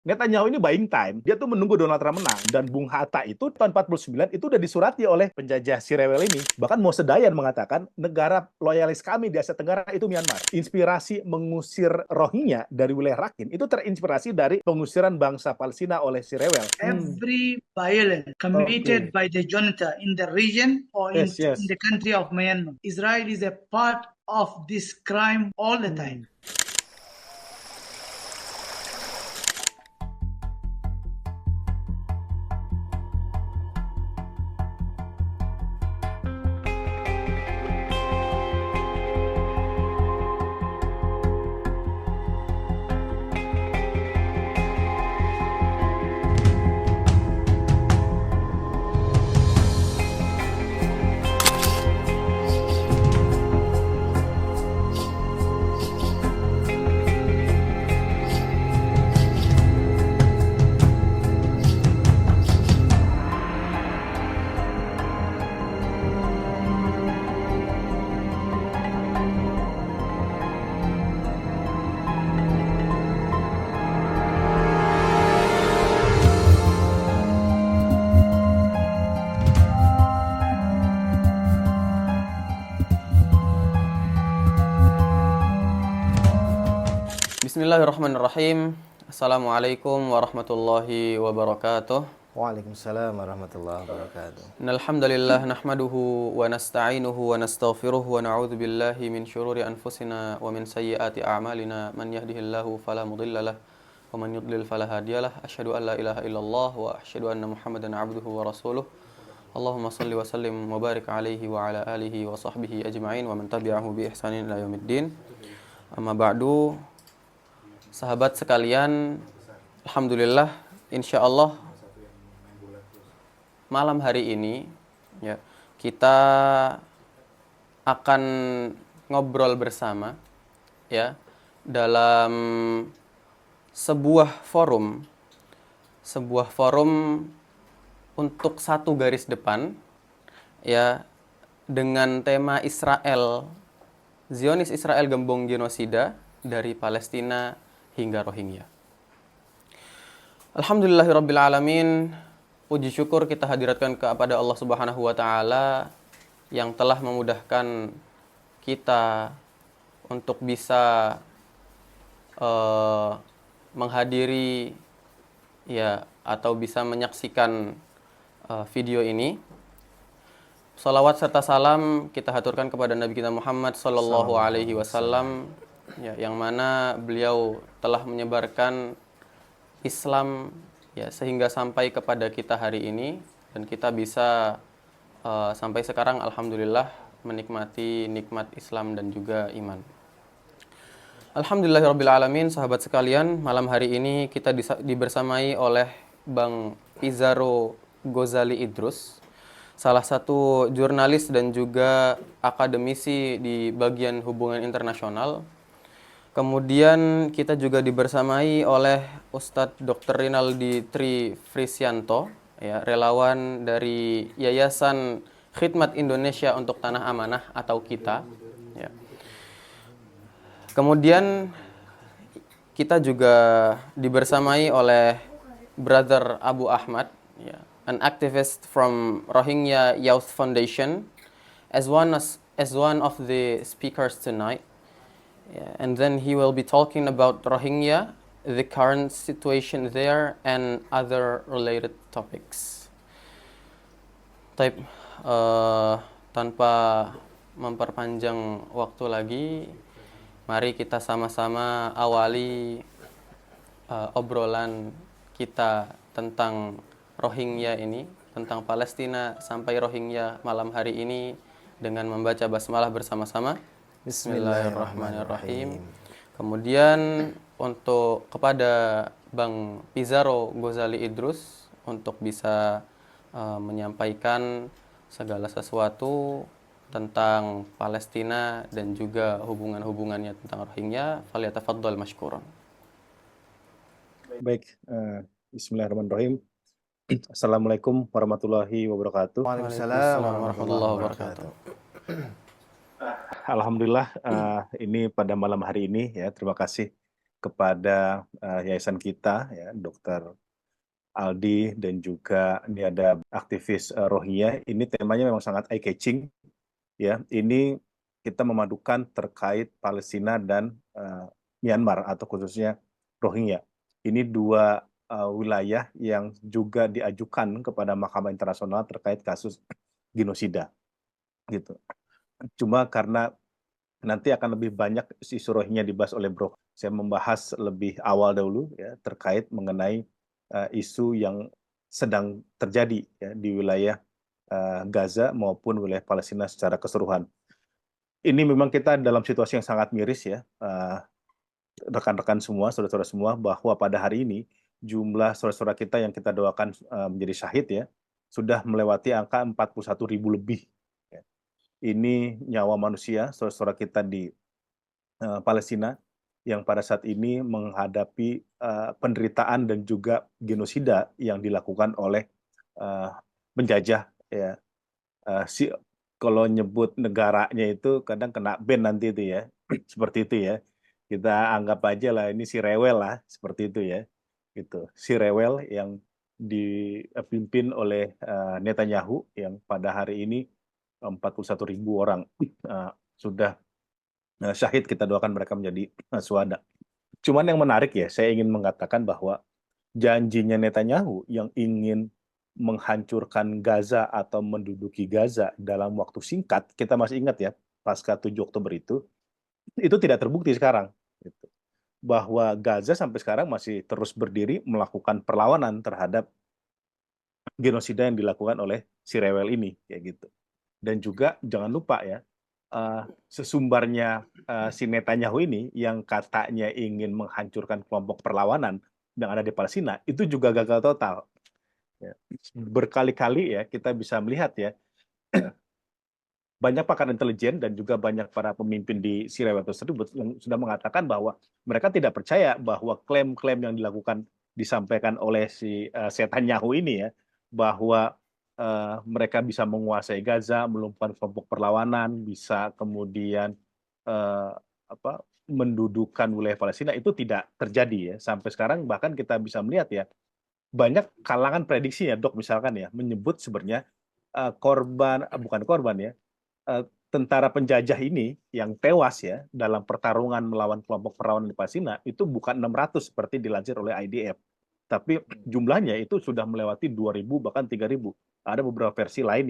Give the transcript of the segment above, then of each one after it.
Netanyahu ini buying time. Dia tuh menunggu Donald Trump menang. Dan Bung Hatta itu tahun 49 itu udah disurati oleh penjajah si rewel ini. Bahkan Mo Sedayan mengatakan negara loyalis kami di Asia Tenggara itu Myanmar. Inspirasi mengusir Rohingya dari wilayah Rakhine itu terinspirasi dari pengusiran bangsa Palestina oleh si rewel. Every violence committed by the junta in the region or Yes, in yes. the country of Myanmar, Israel is a part of this crime all the time. Bismillahirrahmanirrahim. Assalamualaikum warahmatullahi wabarakatuh. Waalaikumsalam warahmatullahi wabarakatuh. Innalhamdulillah nahmaduhu wa nasta'inuhu wa nastaghfiruh wa na'udzu billahi min syururi anfusina wa min sayyiati a'malina man yahdihillahu fala mudhillalah wa man yudlil fala hadiyalah. Asyhadu an la ilaha illallah wa asyhadu anna Muhammadan 'abduhu wa rasuluh. Allahumma shalli wa sallim wa barik alaihi wa ala alihi wa sahbihi ajma'in wa man tabi'ahu bi ihsanin ila yaumiddin. Amma ba'du. Sahabat sekalian, alhamdulillah insyaallah malam hari ini ya kita akan ngobrol bersama ya dalam sebuah forum untuk satu garis depan ya dengan tema Zionis Israel gembong genosida dari Palestina hingga Rohingya. Alhamdulillahirabbil alamin. Puji syukur kita hadiratkan kepada Allah Subhanahu wa taala yang telah memudahkan kita untuk bisa menghadiri ya atau bisa menyaksikan video ini. Salawat serta salam kita haturkan kepada Nabi kita Muhammad sallallahu alaihi wasallam ya, yang mana beliau telah menyebarkan Islam ya sehingga sampai kepada kita hari ini dan kita bisa sampai sekarang alhamdulillah menikmati nikmat Islam dan juga iman. Alhamdulillahirabbil alamin. Sahabat sekalian, malam hari ini kita dibersamai oleh Bang Pizarro Ghazali Idrus, salah satu jurnalis dan juga akademisi di bagian hubungan internasional. Kemudian kita juga dibersamai oleh Ustadz Dr. Rinaldi Tri Frisianto, ya, relawan dari Yayasan Khidmat Indonesia untuk Tanah Amanah atau KITA. Ya. Kemudian kita juga dibersamai oleh Brother Abu Ahmad, ya, an activist from Rohingya Youth Foundation, as one of the speakers tonight. Yeah, and then he will be talking about Rohingya, the current situation there, and other related topics. Tanpa memperpanjang waktu lagi, mari kita sama-sama awali obrolan kita tentang Rohingya ini, tentang Palestina sampai Rohingya malam hari ini dengan membaca basmalah bersama-sama. Bismillahirrahmanirrahim. Kemudian untuk kepada Bang Pizarro Ghazali Idrus untuk bisa menyampaikan segala sesuatu tentang Palestina dan juga hubungan-hubungannya tentang Rohingya, falyatafaddal mashkuran. Baik, bismillahirrahmanirrahim. Assalamualaikum warahmatullahi wabarakatuh. Waalaikumsalam warahmatullahi wabarakatuh. Alhamdulillah ini pada malam hari ini ya, terima kasih kepada yayasan kita, ya, Dr. Aldi, dan juga ini ada aktivis Rohingya. Ini temanya memang sangat eye-catching, ya. Ini kita memadukan terkait Palestina dan Myanmar atau khususnya Rohingya. Ini dua wilayah yang juga diajukan kepada Mahkamah Internasional terkait kasus genosida, gitu. Cuma karena nanti akan lebih banyak isu Rohingya dibahas oleh Bro, saya membahas lebih awal dahulu, ya, terkait mengenai isu yang sedang terjadi, ya, di wilayah Gaza maupun wilayah Palestina secara keseluruhan. Ini memang kita dalam situasi yang sangat miris, ya, rekan-rekan semua, saudara-saudara semua, bahwa pada hari ini jumlah saudara-saudara kita yang kita doakan menjadi syahid, ya, sudah melewati angka 41.000 lebih. Ya. Ini nyawa manusia, saudara-saudara kita di Palestina yang pada saat ini menghadapi penderitaan dan juga genosida yang dilakukan oleh penjajah, ya. Kalau nyebut negaranya itu kadang kena ban nanti itu, ya. Seperti itu, ya. Kita anggap aja lah ini si rewel lah, seperti itu, ya. Gitu. Si rewel yang dipimpin oleh Netanyahu yang pada hari ini 41.000 orang sudah syahid, kita doakan mereka menjadi syuhada. Cuman yang menarik, ya, saya ingin mengatakan bahwa janjinya Netanyahu yang ingin menghancurkan Gaza atau menduduki Gaza dalam waktu singkat, kita masih ingat, ya, pasca 7 Oktober itu tidak terbukti sekarang. Gitu. Bahwa Gaza sampai sekarang masih terus berdiri melakukan perlawanan terhadap genosida yang dilakukan oleh si rewel ini, kayak gitu. Dan juga jangan lupa, ya, sesumbarnya si Netanyahu ini yang katanya ingin menghancurkan kelompok perlawanan yang ada di Palestina itu juga gagal total. Ya. Berkali-kali, ya, kita bisa melihat, ya, banyak pakar intelijen dan juga banyak para pemimpin di si rewel tersebut yang sudah mengatakan bahwa mereka tidak percaya bahwa klaim-klaim yang disampaikan oleh si Netanyahu ini, ya, bahwa mereka bisa menguasai Gaza, melumpuhkan kelompok perlawanan, bisa kemudian mendudukan wilayah Palestina, itu tidak terjadi, ya. Sampai sekarang bahkan kita bisa melihat, ya, banyak kalangan prediksi, ya, Dok, misalkan, ya, menyebut sebenarnya bukan korban, ya, tentara penjajah ini yang tewas, ya, dalam pertarungan melawan kelompok perlawanan di Palestina itu bukan 600 seperti dilansir oleh IDF. Tapi jumlahnya itu sudah melewati 2.000 bahkan 3.000. Ada beberapa versi lain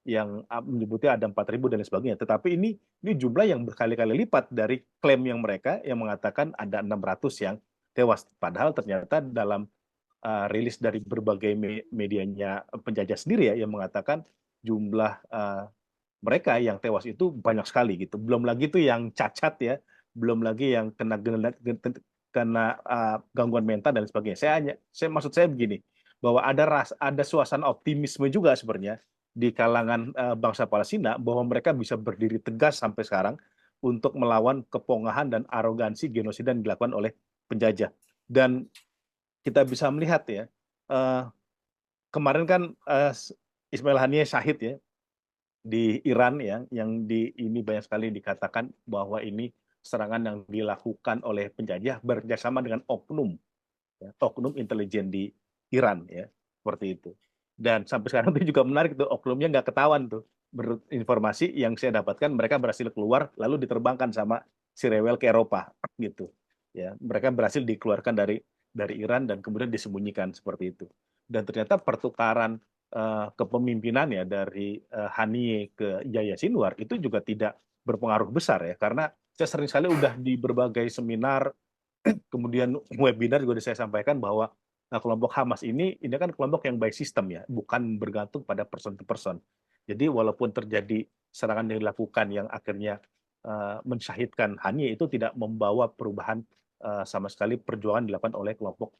yang menyebutnya ada 4.000 dan lain sebagainya. Tetapi ini jumlah yang berkali-kali lipat dari klaim yang mereka yang mengatakan ada 600 yang tewas. Padahal ternyata dalam rilis dari berbagai medianya penjajah sendiri, ya, yang mengatakan jumlah mereka yang tewas itu banyak sekali, gitu. Belum lagi itu yang cacat, ya, belum lagi yang kena gangguan mental dan sebagainya. Maksud saya begini, bahwa ada suasana optimisme juga sebenarnya di kalangan bangsa Palestina bahwa mereka bisa berdiri tegas sampai sekarang untuk melawan kepongahan dan arogansi genosida yang dilakukan oleh penjajah. Dan kita bisa melihat, ya, kemarin kan Ismail Haniyeh syahid, ya, di Iran, ya, yang ini banyak sekali dikatakan bahwa ini serangan yang dilakukan oleh penjajah bekerjasama dengan oknum, ya, oknum intelijen di Iran, ya, seperti itu. Dan sampai sekarang itu juga menarik tuh, oknumnya nggak ketahuan tuh. Menurut informasi yang saya dapatkan, mereka berhasil keluar lalu diterbangkan sama si rewel ke Eropa, gitu. Ya, mereka berhasil dikeluarkan dari Iran dan kemudian disembunyikan seperti itu. Dan ternyata pertukaran kepemimpinan, ya, dari Haniyeh ke Yahya Sinwar itu juga tidak berpengaruh besar, ya, karena saya sering sekali udah di berbagai seminar, kemudian webinar juga saya sampaikan bahwa kelompok Hamas ini kan kelompok yang by system, ya, bukan bergantung pada person to person. Jadi walaupun terjadi serangan yang dilakukan yang akhirnya mensyahidkan Haniyeh, itu tidak membawa perubahan sama sekali perjuangan dilakukan oleh kelompok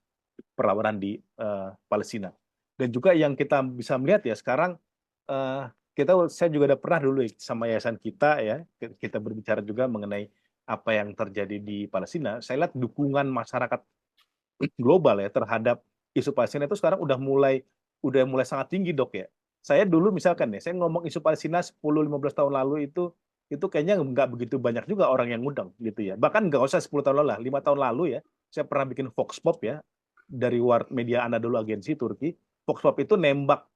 perlawanan di Palestina. Dan juga yang kita bisa melihat, ya, sekarang saya juga udah pernah dulu sama yayasan kita, ya, kita berbicara juga mengenai apa yang terjadi di Palestina. Saya lihat dukungan masyarakat global, ya, terhadap isu Palestina itu sekarang udah mulai sangat tinggi, Dok, ya. Saya dulu misalkan, ya, saya ngomong isu Palestina 10-15 tahun lalu itu itu kayaknya nggak begitu banyak juga orang yang ngundang gitu ya. Bahkan nggak usah 10 tahun lalu lah, 5 tahun lalu ya, saya pernah bikin Vox Pop ya, dari media Anadolu Agensi Turki. Vox Pop itu nembak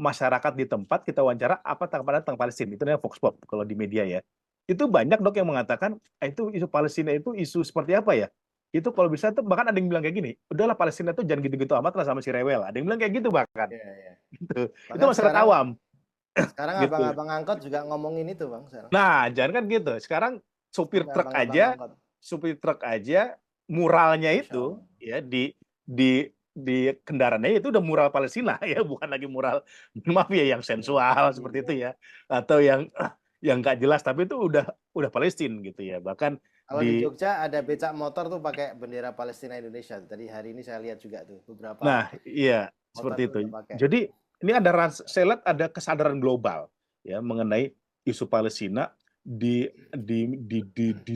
masyarakat di tempat, kita wawancara apa tanggapan tentang Palestina. Itu namanya Vox Pop kalau di media ya. Itu banyak dok yang mengatakan, itu isu Palestina itu isu seperti apa ya? Itu kalau bisa tuh bahkan ada yang bilang kayak gini, udahlah Palestina tuh jangan gitu-gitu amat lah sama si rewel. Ada yang bilang kayak gitu bahkan. Iya, iya. Gitu. Itu Bahkan masyarakat awam. sekarang Gitu. abang-abang angkot juga ngomongin itu bang. Sekarang. Nah, jangan kan gitu. Sekarang supir Sampai truk abang-abang aja, angkot. supir truk aja muralnya Masya itu Allah. ya di kendaraannya itu udah mural Palestina ya, bukan lagi mural maaf ya yang sensual seperti itu ya, atau yang nggak jelas, tapi itu udah Palestina gitu ya. Bahkan Kalau di Jogja ada becak motor tuh pakai bendera Palestina Indonesia. Tadi hari ini saya lihat juga tuh beberapa. nah iya motor seperti itu. udah pakai. Jadi ini saya lihat ada kesadaran global ya mengenai isu Palestina di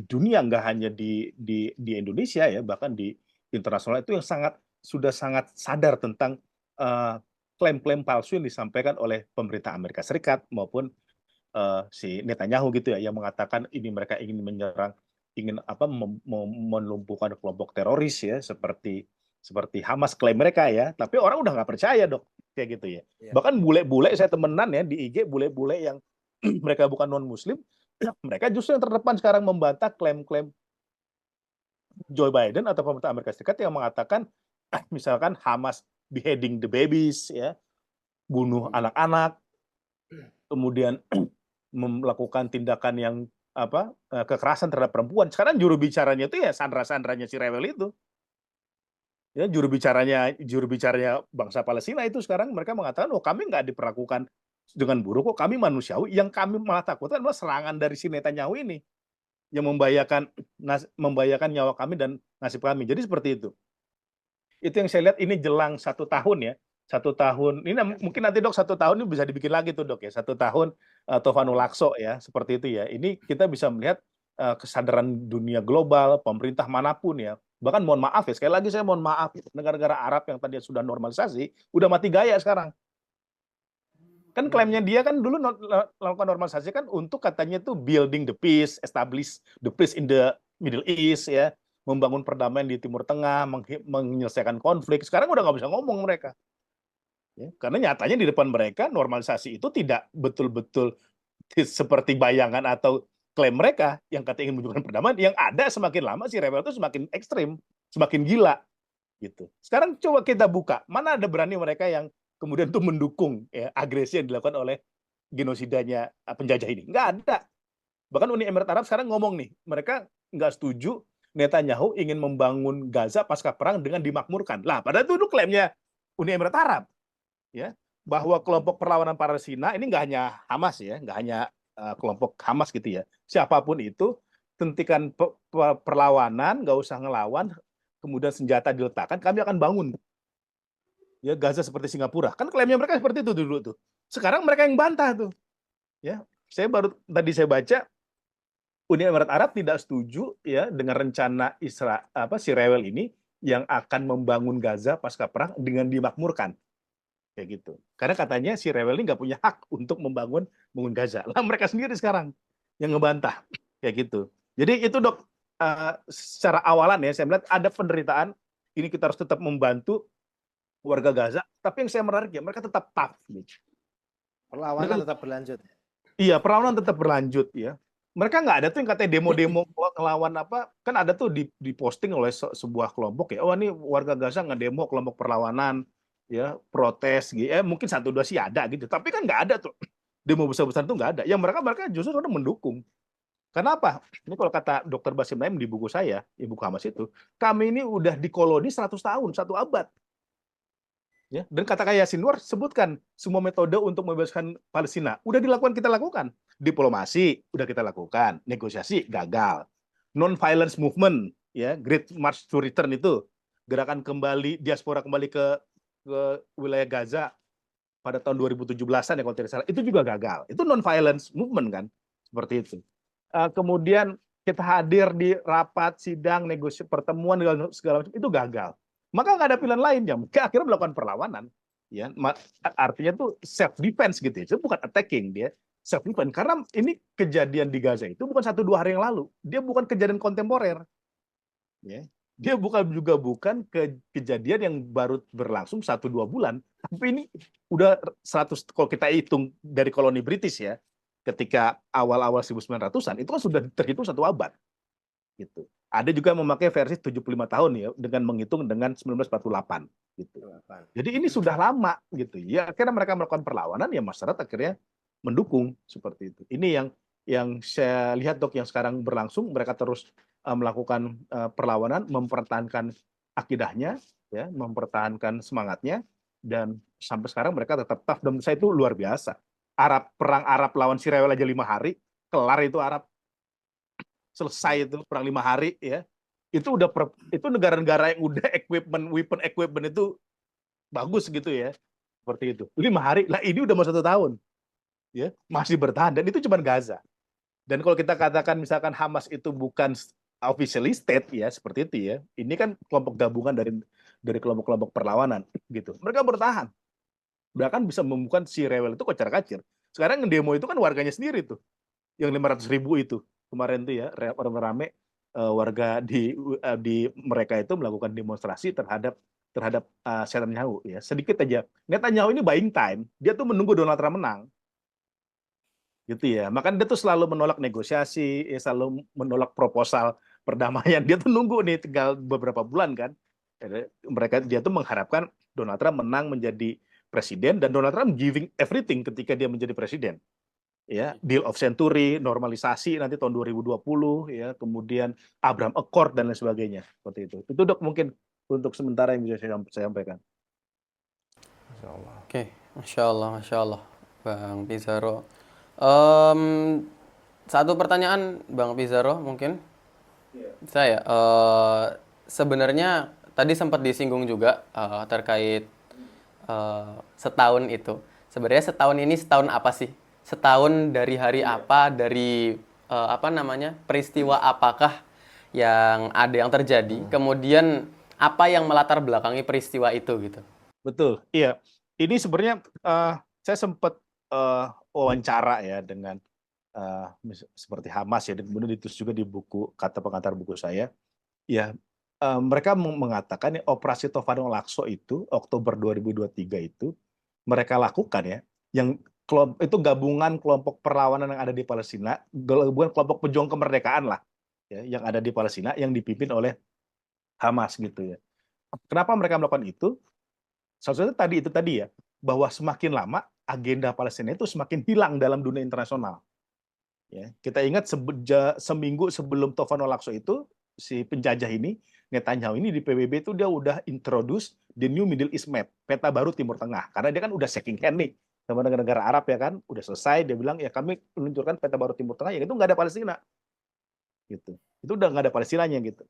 dunia, nggak hanya di Indonesia ya, bahkan di internasional itu yang sudah sangat sadar tentang klaim-klaim palsu yang disampaikan oleh pemerintah Amerika Serikat maupun si Netanyahu gitu ya, yang mengatakan ini mereka ingin menyerang, ingin melumpuhkan kelompok teroris ya, seperti Hamas klaim mereka ya. Tapi orang udah nggak percaya dok kayak gitu ya. Iya. Bahkan bule-bule saya temenan ya di IG, bule-bule yang mereka bukan non Muslim, mereka justru yang terdepan sekarang membantah klaim-klaim Joe Biden atau pemerintah Amerika Serikat yang mengatakan misalkan Hamas beheading the babies ya, bunuh anak-anak, kemudian melakukan tindakan yang kekerasan terhadap perempuan. Sekarang juru bicaranya itu ya Sandra-sandranya si rewel itu. Ya, juru bicaranya bangsa Palestina itu sekarang mereka mengatakan, oh kami nggak diperlakukan dengan buruk kok, kami manusiawi. Yang kami malah takutkan adalah serangan dari si Netanyahu ini yang membahayakan nyawa kami dan nasib kami. Jadi seperti itu. Itu yang saya lihat ini jelang 1 tahun ya. 1 tahun, ini mungkin nanti dok 1 tahun ini bisa dibikin lagi tuh dok ya. 1 tahun Tovanul Aqsa ya, seperti itu ya. Ini kita bisa melihat kesadaran dunia global, pemerintah manapun ya. Bahkan mohon maaf ya, sekali lagi saya mohon maaf, negara-negara Arab yang tadi sudah normalisasi, udah mati gaya sekarang. Kan klaimnya dia kan dulu melakukan normalisasi kan untuk katanya tuh building the peace, establish the peace in the Middle East ya, membangun perdamaian di Timur Tengah, menyelesaikan konflik. Sekarang udah nggak bisa ngomong mereka. Ya, karena nyatanya di depan mereka normalisasi itu tidak betul-betul seperti bayangan atau klaim mereka yang katanya ingin menunjukkan perdamaian. Yang ada semakin lama si rebel itu semakin ekstrim, semakin gila gitu. Sekarang coba kita buka, mana ada berani mereka yang kemudian tuh mendukung ya, agresi yang dilakukan oleh genosidanya penjajah ini. Nggak ada. Bahkan Uni Emirat Arab sekarang ngomong nih, mereka nggak setuju Netanyahu ingin membangun Gaza pasca perang dengan dimakmurkan. Lah, padahal itu klaimnya Uni Emirat Arab. Ya, bahwa kelompok perlawanan Palestina ini nggak hanya Hamas ya, nggak hanya kelompok Hamas gitu ya. Siapapun itu, hentikan perlawanan, nggak usah ngelawan, kemudian senjata diletakkan, kami akan bangun ya Gaza seperti Singapura. Kan klaimnya mereka seperti itu dulu tuh. Sekarang mereka yang bantah tuh. Ya, saya tadi saya baca Uni Emirat Arab tidak setuju ya dengan rencana si rewel ini yang akan membangun Gaza pasca perang dengan dimakmurkan. Kayak gitu. Karena katanya si rewel ini nggak punya hak untuk membangun Gaza. Lah mereka sendiri sekarang yang ngebantah. Kayak gitu. Jadi itu dok, secara awalan ya, saya melihat ada penderitaan, ini kita harus tetap membantu warga Gaza, tapi yang saya menarik ya, mereka tetap tough. Perlawanan tetap berlanjut. Iya, perlawanan tetap berlanjut ya. Mereka nggak ada tuh yang katanya demo-demo ngelawan apa, kan ada tuh diposting oleh sebuah kelompok ya, oh ini warga Gaza ngedemo kelompok perlawanan, ya protes gitu, mungkin 1-2 sih ada gitu, tapi kan nggak ada tuh demo besar-besaran tuh nggak ada. Yang mereka justru udah mendukung. Kenapa? Ini kalau kata Dr. Basim Naim di buku saya, buku Hamas itu, kami ini udah dikoloni 100 tahun, 1 abad. Ya, dan kata Yasin Nur sebutkan semua metode untuk membebaskan Palestina udah kita lakukan. Diplomasi udah kita lakukan, negosiasi gagal. Non-violence movement, ya, Great March to Return itu, gerakan kembali diaspora kembali ke wilayah Gaza pada tahun 2017-an ya kalau tidak salah, itu juga gagal. Itu non-violence movement kan, seperti itu. Kemudian kita hadir di rapat, sidang, negosiasi, pertemuan segala macam, itu gagal. Maka nggak ada pilihan lainnya, akhirnya melakukan perlawanan. Ya, artinya tuh self defense gitu ya, itu bukan attacking dia, self defense karena ini kejadian di Gaza itu bukan 1-2 hari yang lalu. Dia bukan kejadian kontemporer. Ya. Dia bukan kejadian yang baru berlangsung 1-2 bulan, tapi ini udah 100 kalau kita hitung dari koloni British ya, ketika awal-awal 1900-an itu kan sudah terhitung 1 abad gitu. Ada juga yang memakai versi 75 tahun ya dengan menghitung dengan 1948 gitu. Jadi ini sudah lama gitu. Ya akhirnya mereka melakukan perlawanan ya masyarakat akhirnya mendukung seperti itu. Ini yang saya lihat Dok yang sekarang berlangsung, mereka terus melakukan perlawanan, mempertahankan akidahnya, ya, mempertahankan semangatnya, dan sampai sekarang mereka tetap tough. Dan saya itu luar biasa. Perang Arab lawan si Rewel aja 5 hari, kelar itu Arab, selesai itu perang 5 hari, ya. Itu negara-negara yang udah weapon equipment itu bagus gitu ya, seperti itu. 5 hari, lah ini udah mau 1 tahun, ya, masih bertahan, dan itu cuma Gaza. Dan kalau kita katakan misalkan Hamas itu bukan officially state ya seperti itu ya. Ini kan kelompok gabungan dari kelompok-kelompok perlawanan gitu. Mereka bertahan. Bahkan bisa membuka si Rewel itu kocar-kacir. Sekarang yang demo itu kan warganya sendiri tuh. Yang 500.000 itu. Kemarin tuh ya rame warga di mereka itu melakukan demonstrasi terhadap Netanyahu ya. Sedikit aja. Netanyahu ini buying time. Dia tuh menunggu Donald Trump menang. Gitu ya. Makanya dia tuh selalu menolak negosiasi, ya, selalu menolak proposal perdamaian. Dia tuh nunggu nih tinggal beberapa bulan kan. Dia tuh mengharapkan Donald Trump menang menjadi presiden, dan Donald Trump giving everything ketika dia menjadi presiden. Ya, deal of century, normalisasi nanti tahun 2020 ya, kemudian Abraham Accord dan lain sebagainya. Seperti itu. Itu Dok mungkin untuk sementara yang bisa saya sampaikan. Oke, Masya Allah, Bang Pizarro. Satu pertanyaan Bang Pizarro mungkin saya sebenarnya tadi sempat disinggung juga terkait setahun itu. Sebenarnya setahun ini setahun apa sih? Setahun dari hari apa? Dari peristiwa apakah yang ada yang terjadi? Kemudian apa yang melatar belakangi peristiwa itu gitu? Betul, iya. Ini sebenarnya saya sempat wawancara ya dengan seperti Hamas ya, dan kemudian ditulis juga di buku kata pengantar buku saya. Ya, mereka mengatakan ya, operasi Tofano Lakso itu Oktober 2023 itu mereka lakukan ya, yang itu gabungan kelompok perlawanan yang ada di Palestina, gabungan kelompok pejuang kemerdekaan lah, ya, yang ada di Palestina yang dipimpin oleh Hamas gitu ya. Kenapa mereka melakukan itu? Salah satunya tadi ya, bahwa semakin lama agenda Palestina itu semakin hilang dalam dunia internasional. Ya, kita ingat seminggu sebelum Tofano Lakso itu, si penjajah ini, Netanyahu ini di PBB itu dia udah introduce the new Middle East map, peta baru Timur Tengah. Karena dia kan udah shaking hand nih sama negara-negara Arab ya kan, udah selesai, dia bilang ya kami meluncurkan peta baru Timur Tengah, yang itu nggak ada Palestina. Gitu. Itu udah nggak ada Palestinanya gitu.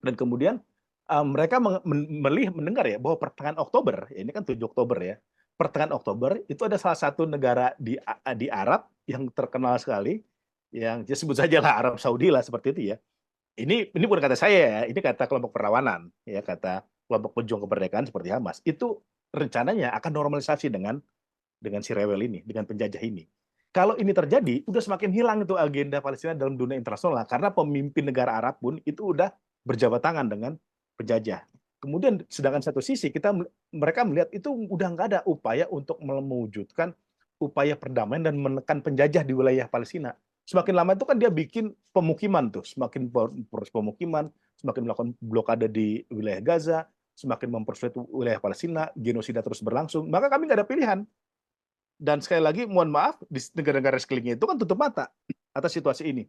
Dan kemudian mereka mendengar ya bahwa pertengahan Oktober, ya ini kan 7 Oktober ya, pertengahan Oktober itu ada salah satu negara di Arab yang terkenal sekali, yang sebut saja lah Arab Saudi lah seperti itu ya. Ini bukan kata saya ya, ini kata kelompok perlawanan ya, kata kelompok pejuang kemerdekaan seperti Hamas. Itu rencananya akan normalisasi dengan si Rewel ini, dengan penjajah ini. Kalau ini terjadi, udah semakin hilang itu agenda Palestina dalam dunia internasional karena pemimpin negara Arab pun itu udah berjabat tangan dengan penjajah. Kemudian sedangkan satu sisi mereka melihat itu udah nggak ada upaya untuk mewujudkan upaya perdamaian dan menekan penjajah di wilayah Palestina. Semakin lama itu kan dia bikin pemukiman tuh, semakin proses pemukiman, semakin melakukan blokade di wilayah Gaza, semakin mempersulit wilayah Palestina, genosida terus berlangsung. Maka kami nggak ada pilihan. Dan sekali lagi, mohon maaf, di negara-negara sekelilingnya itu kan tutup mata atas situasi ini.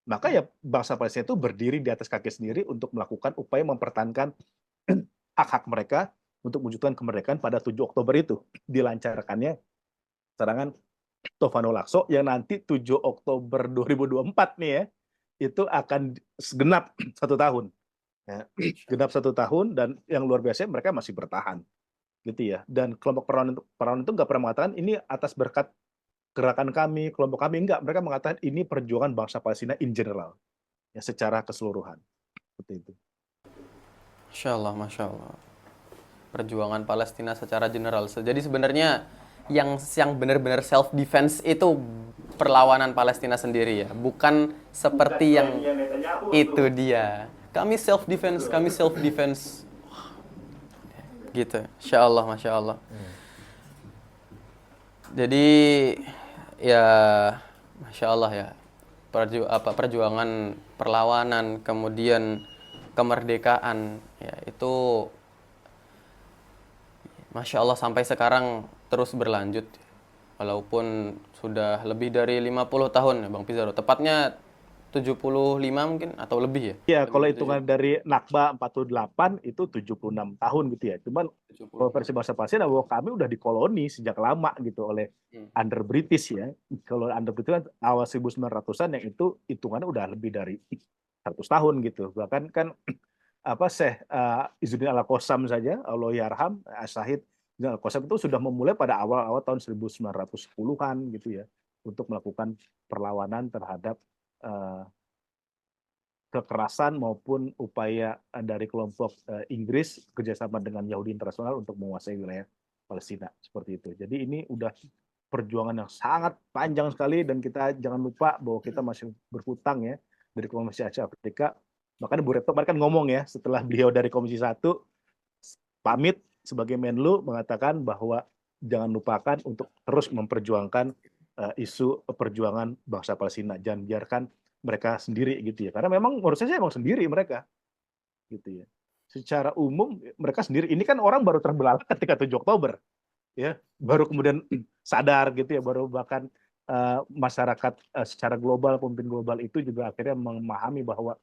Maka ya bangsa Palestina itu berdiri di atas kaki sendiri untuk melakukan upaya mempertahankan hak-hak mereka untuk mewujudkan kemerdekaan pada 7 Oktober itu. Dilancarkannya serangan Tofano Lakso yang nanti 7 Oktober 2024 nih ya, itu akan genap 1 tahun. Ya, genap 1 tahun, dan yang luar biasa mereka masih bertahan. Gitu ya. Dan kelompok perlawanan itu nggak pernah mengatakan ini atas berkat gerakan kami, kelompok kami, enggak. Mereka mengatakan ini perjuangan bangsa Palestina in general, ya, secara keseluruhan. Seperti itu. Masya Allah. Perjuangan Palestina secara general. Jadi sebenarnya yang benar-benar self defense itu perlawanan Palestina sendiri ya, bukan seperti yang itu dia. Kami self defense gitu. Insya Allah, masya Allah. Jadi ya, masya Allah ya, perjuangan perlawanan kemudian kemerdekaan ya itu masya Allah sampai sekarang terus berlanjut walaupun sudah lebih dari 50 tahun ya Bang Pizarro, tepatnya 75 mungkin atau lebih ya. Ya, Lebih kalau dari hitungan dari Nakba 48 itu 76 tahun gitu ya. Cuman 70. kalau versi bahasa Palestina bahwa kami udah dikoloni sejak lama gitu oleh under British ya. Kalau under British kan awal 1900-an yang itu hitungannya udah lebih dari 100 tahun gitu. Bahkan kan apa Syekh Izzuddin Al-Qassam saja, Allah yarham, Syahid Izzuddin Al-Qassam itu sudah memulai pada awal-awal tahun 1910-an gitu ya untuk melakukan perlawanan terhadap kekerasan maupun upaya dari kelompok Inggris kerjasama dengan Yahudi Internasional untuk menguasai wilayah Palestina seperti itu. Jadi ini udah perjuangan yang sangat panjang sekali dan kita jangan lupa bahwa kita masih berhutang ya dari Komisi Asia Afrika. Makanya Bu Retno kemarin kan ngomong ya setelah beliau dari Komisi 1 pamit sebagai Menlu mengatakan bahwa jangan lupakan untuk terus memperjuangkan isu perjuangan bangsa Palestina. Jangan biarkan mereka sendiri gitu ya. Karena memang menurut saya emang sendiri mereka gitu ya. Secara umum mereka sendiri. Ini kan orang baru terbelalak ketika 7 Oktober ya. Baru kemudian sadar gitu ya, baru bahkan masyarakat secara global, pemimpin global itu juga akhirnya memahami bahwa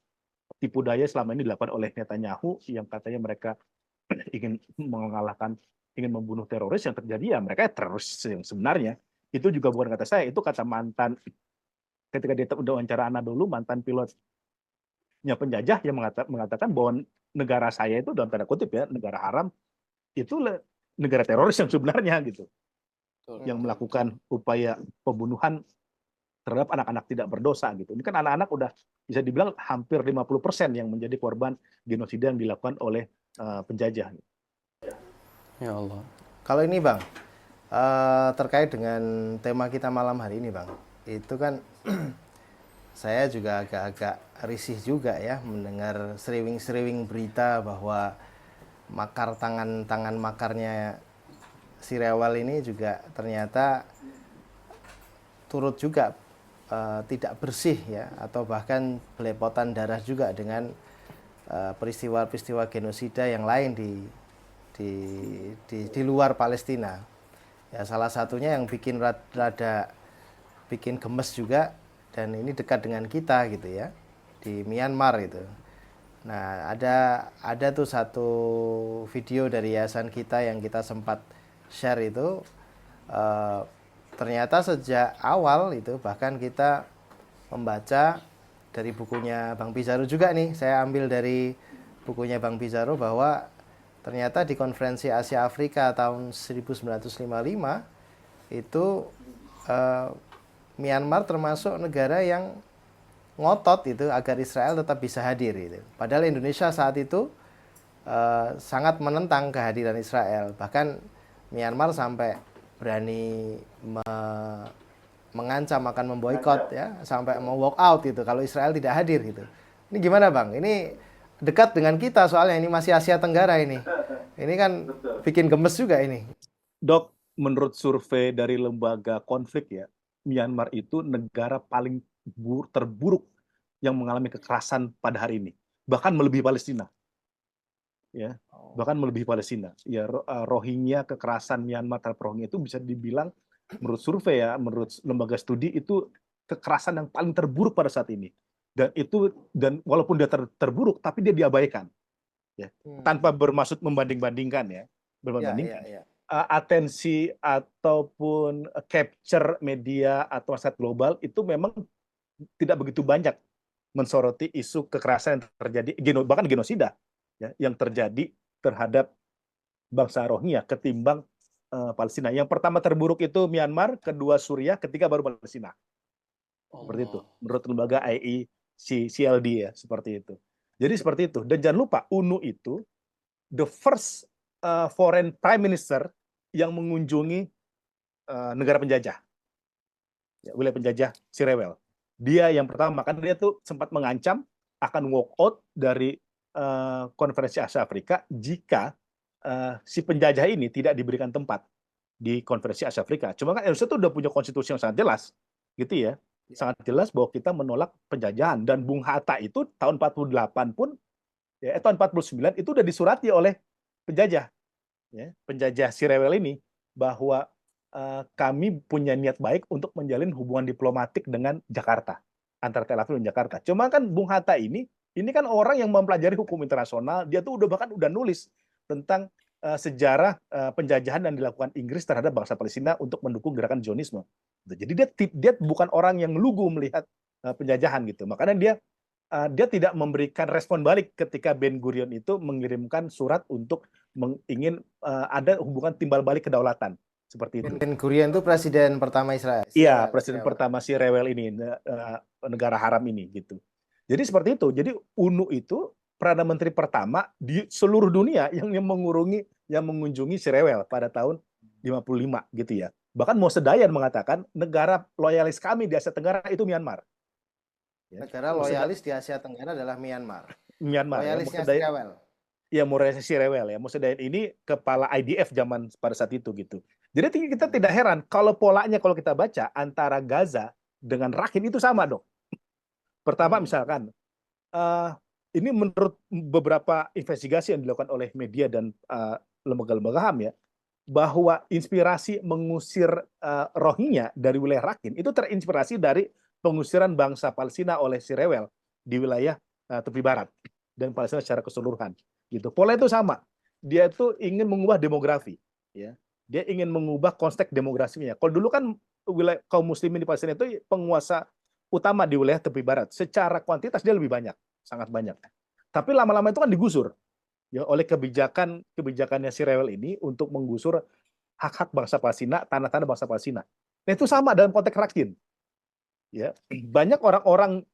tipu daya selama ini dilakukan oleh Netanyahu yang katanya mereka ingin mengalahkan, ingin membunuh teroris, yang terjadi ya mereka teroris yang sebenarnya. Itu juga bukan kata saya, itu kata mantan ketika dia udah wawancara Anadolu, mantan pilotnya penjajah yang mengatakan bahwa negara saya itu dalam tanda kutip ya, negara haram, itu negara teroris yang sebenarnya gitu. Yang melakukan upaya pembunuhan terhadap anak-anak tidak berdosa gitu. Ini kan anak-anak udah bisa dibilang hampir 50% yang menjadi korban genosida yang dilakukan oleh penjajah. Ya Allah. Kalau ini Bang, terkait dengan tema kita malam hari ini Bang, itu kan saya juga agak-agak risih juga ya mendengar seriwing-seriwing berita bahwa tangan makarnya si Rewel ini juga ternyata turut juga tidak bersih ya, atau bahkan belepotan darah juga dengan peristiwa-peristiwa genosida yang lain di luar Palestina. Ya, salah satunya yang bikin bikin gemes juga, dan ini dekat dengan kita gitu ya, di Myanmar itu. Nah, ada tuh satu video dari yayasan kita yang kita sempat share itu, ternyata sejak awal itu bahkan kita membaca dari bukunya Bang Pizarro juga nih, saya ambil dari bukunya Bang Pizarro bahwa ternyata di konferensi Asia Afrika tahun 1955 itu Myanmar termasuk negara yang ngotot itu agar Israel tetap bisa hadir itu. Padahal Indonesia saat itu sangat menentang kehadiran Israel. Bahkan Myanmar sampai berani mengancam akan memboikot ya, sampai mau walk out itu kalau Israel tidak hadir gitu. Ini gimana Bang? Ini dekat dengan kita soalnya ini masih Asia Tenggara ini. Ini kan bikin gemes juga ini. Dok, menurut survei dari lembaga konflik ya, Myanmar itu negara paling terburuk yang mengalami kekerasan pada hari ini. Bahkan melebihi Palestina. Ya, bahkan melebihi Palestina. Ya, Rohingya, kekerasan Myanmar terhadap Rohingya itu bisa dibilang menurut survei ya, menurut lembaga studi itu kekerasan yang paling terburuk pada saat ini. Dan walaupun dia terburuk tapi dia diabaikan. Ya. Tanpa bermaksud membanding-bandingkan ya. Berbandingkan. Atensi ataupun capture media atau masyarakat global itu memang tidak begitu banyak mensoroti isu kekerasan yang terjadi, bahkan genosida ya, yang terjadi terhadap bangsa Rohingya ketimbang Palestina. Yang pertama terburuk itu Myanmar, kedua Suriah, ketiga baru Palestina. Seperti itu. Menurut lembaga IECLD ya, seperti itu. Jadi seperti itu. Dan jangan lupa UNU itu the first foreign prime minister yang mengunjungi negara penjajah. ya, wilayah penjajah si Rewel. Dia yang pertama, kan dia tuh sempat mengancam akan walk out dari konferensi Asia Afrika jika si penjajah ini tidak diberikan tempat di konferensi Asia Afrika. Cuma kan Indonesia tuh udah punya konstitusi yang sangat jelas, gitu ya. Sangat jelas bahwa kita menolak penjajahan. Dan Bung Hatta itu tahun 48 pun, tahun 49 itu udah disurati oleh penjajah, ya, penjajah si Rewel ini, bahwa kami punya niat baik untuk menjalin hubungan diplomatik dengan Jakarta, antara Tel Aviv dan Jakarta. Cuma kan Bung Hatta ini kan orang yang mempelajari hukum internasional, dia tuh bahkan udah nulis tentang sejarah penjajahan yang dilakukan Inggris terhadap bangsa Palestina untuk mendukung gerakan Zionisme. Jadi dia bukan orang yang lugu melihat penjajahan gitu. Makanya dia tidak memberikan respon balik ketika Ben Gurion itu mengirimkan surat untuk ingin ada hubungan timbal balik kedaulatan. Seperti itu. Ben Gurion itu presiden pertama Israel. Iya, presiden pertama si Rewel ini, negara haram ini gitu. Jadi seperti itu. Jadi UNU itu Perdana Menteri pertama di seluruh dunia yang mengunjungi si Rewel pada tahun 55 gitu ya. Bahkan Moshe Dayan mengatakan negara loyalis kami di Asia Tenggara itu Myanmar. Ya. Negara loyalis di Asia Tenggara adalah Myanmar. Ya, Loyalisnya si Rewel. Ya, loyalisnya si Rewel ya. Moshe Dayan ini kepala IDF zaman pada saat itu gitu. Jadi kita tidak heran kalau polanya kalau kita baca antara Gaza dengan Rakhine itu sama, Dok. Pertama misalkan ini menurut beberapa investigasi yang dilakukan oleh media dan lembaga-lembaga HAM ya, bahwa inspirasi mengusir Rohingya dari wilayah Rakhine itu terinspirasi dari pengusiran bangsa Palestina oleh si Rewel di wilayah tepi barat dan Palestina secara keseluruhan gitu. Pola itu sama. Dia itu ingin mengubah demografi ya. Dia ingin mengubah konteks demografinya. Kalau dulu kan wilayah kaum muslimin di Palestina itu penguasa utama di wilayah tepi barat. Secara kuantitas dia lebih banyak, sangat banyak. Tapi lama-lama itu kan digusur ya oleh kebijakannya si Rewel ini untuk menggusur hak-hak bangsa Palestina, tanah-tanah bangsa Palestina. Nah, itu sama dalam konteks Rakhine. Ya, banyak orang-orang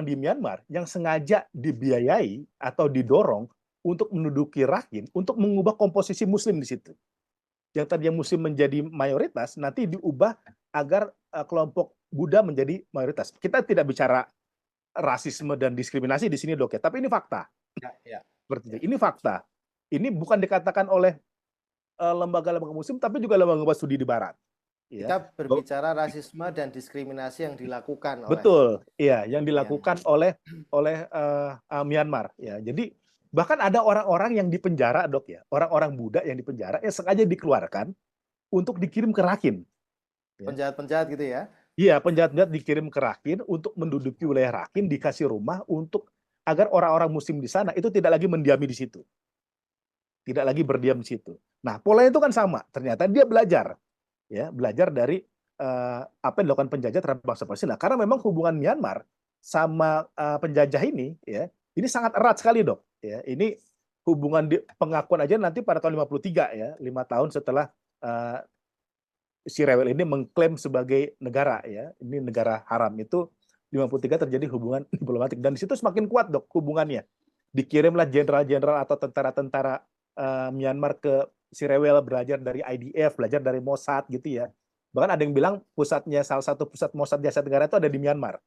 di Myanmar yang sengaja dibiayai atau didorong untuk menduduki Rakhine untuk mengubah komposisi muslim di situ. Yang tadinya muslim menjadi mayoritas nanti diubah agar kelompok Buddha menjadi mayoritas. Kita tidak bicara rasisme dan diskriminasi di sini, Dok ya, tapi ini fakta. Ya. Seperti itu. Ini fakta. Ini bukan dikatakan oleh lembaga-lembaga muslim, tapi juga lembaga studi di barat. Ya. Kita berbicara rasisme dan diskriminasi yang dilakukan oleh. Betul, iya, yang dilakukan oleh Myanmar. Ya, jadi bahkan ada orang-orang yang dipenjara, Dok ya, orang-orang Buddha yang dipenjara yang sengaja dikeluarkan untuk dikirim ke Rakhine. Penjahat-penjahat gitu ya? Iya, penjahat-penjahat dikirim ke Rakhine untuk menduduki wilayah Rakhine, dikasih rumah untuk agar orang-orang muslim di sana itu tidak lagi mendiami di situ. Tidak lagi berdiam di situ. Nah, polanya itu kan sama. Ternyata dia belajar dari apa yang dilakukan penjajah terhadap bangsa Palestina. Karena memang hubungan Myanmar sama penjajah ini, ya, ini sangat erat sekali, Dok. Ya, ini hubungan pengakuan aja nanti pada tahun 53 ya, 5 tahun setelah si Rewel ini mengklaim sebagai negara ya, ini negara haram itu 53 terjadi hubungan diplomatik dan di situ semakin kuat, Dok, hubungannya. Dikirimlah jenderal-jenderal atau tentara-tentara Myanmar ke si Rewel, belajar dari IDF, belajar dari Mossad gitu ya. Bahkan ada yang bilang salah satu pusat Mossad di Asia Tenggara itu ada di Myanmar.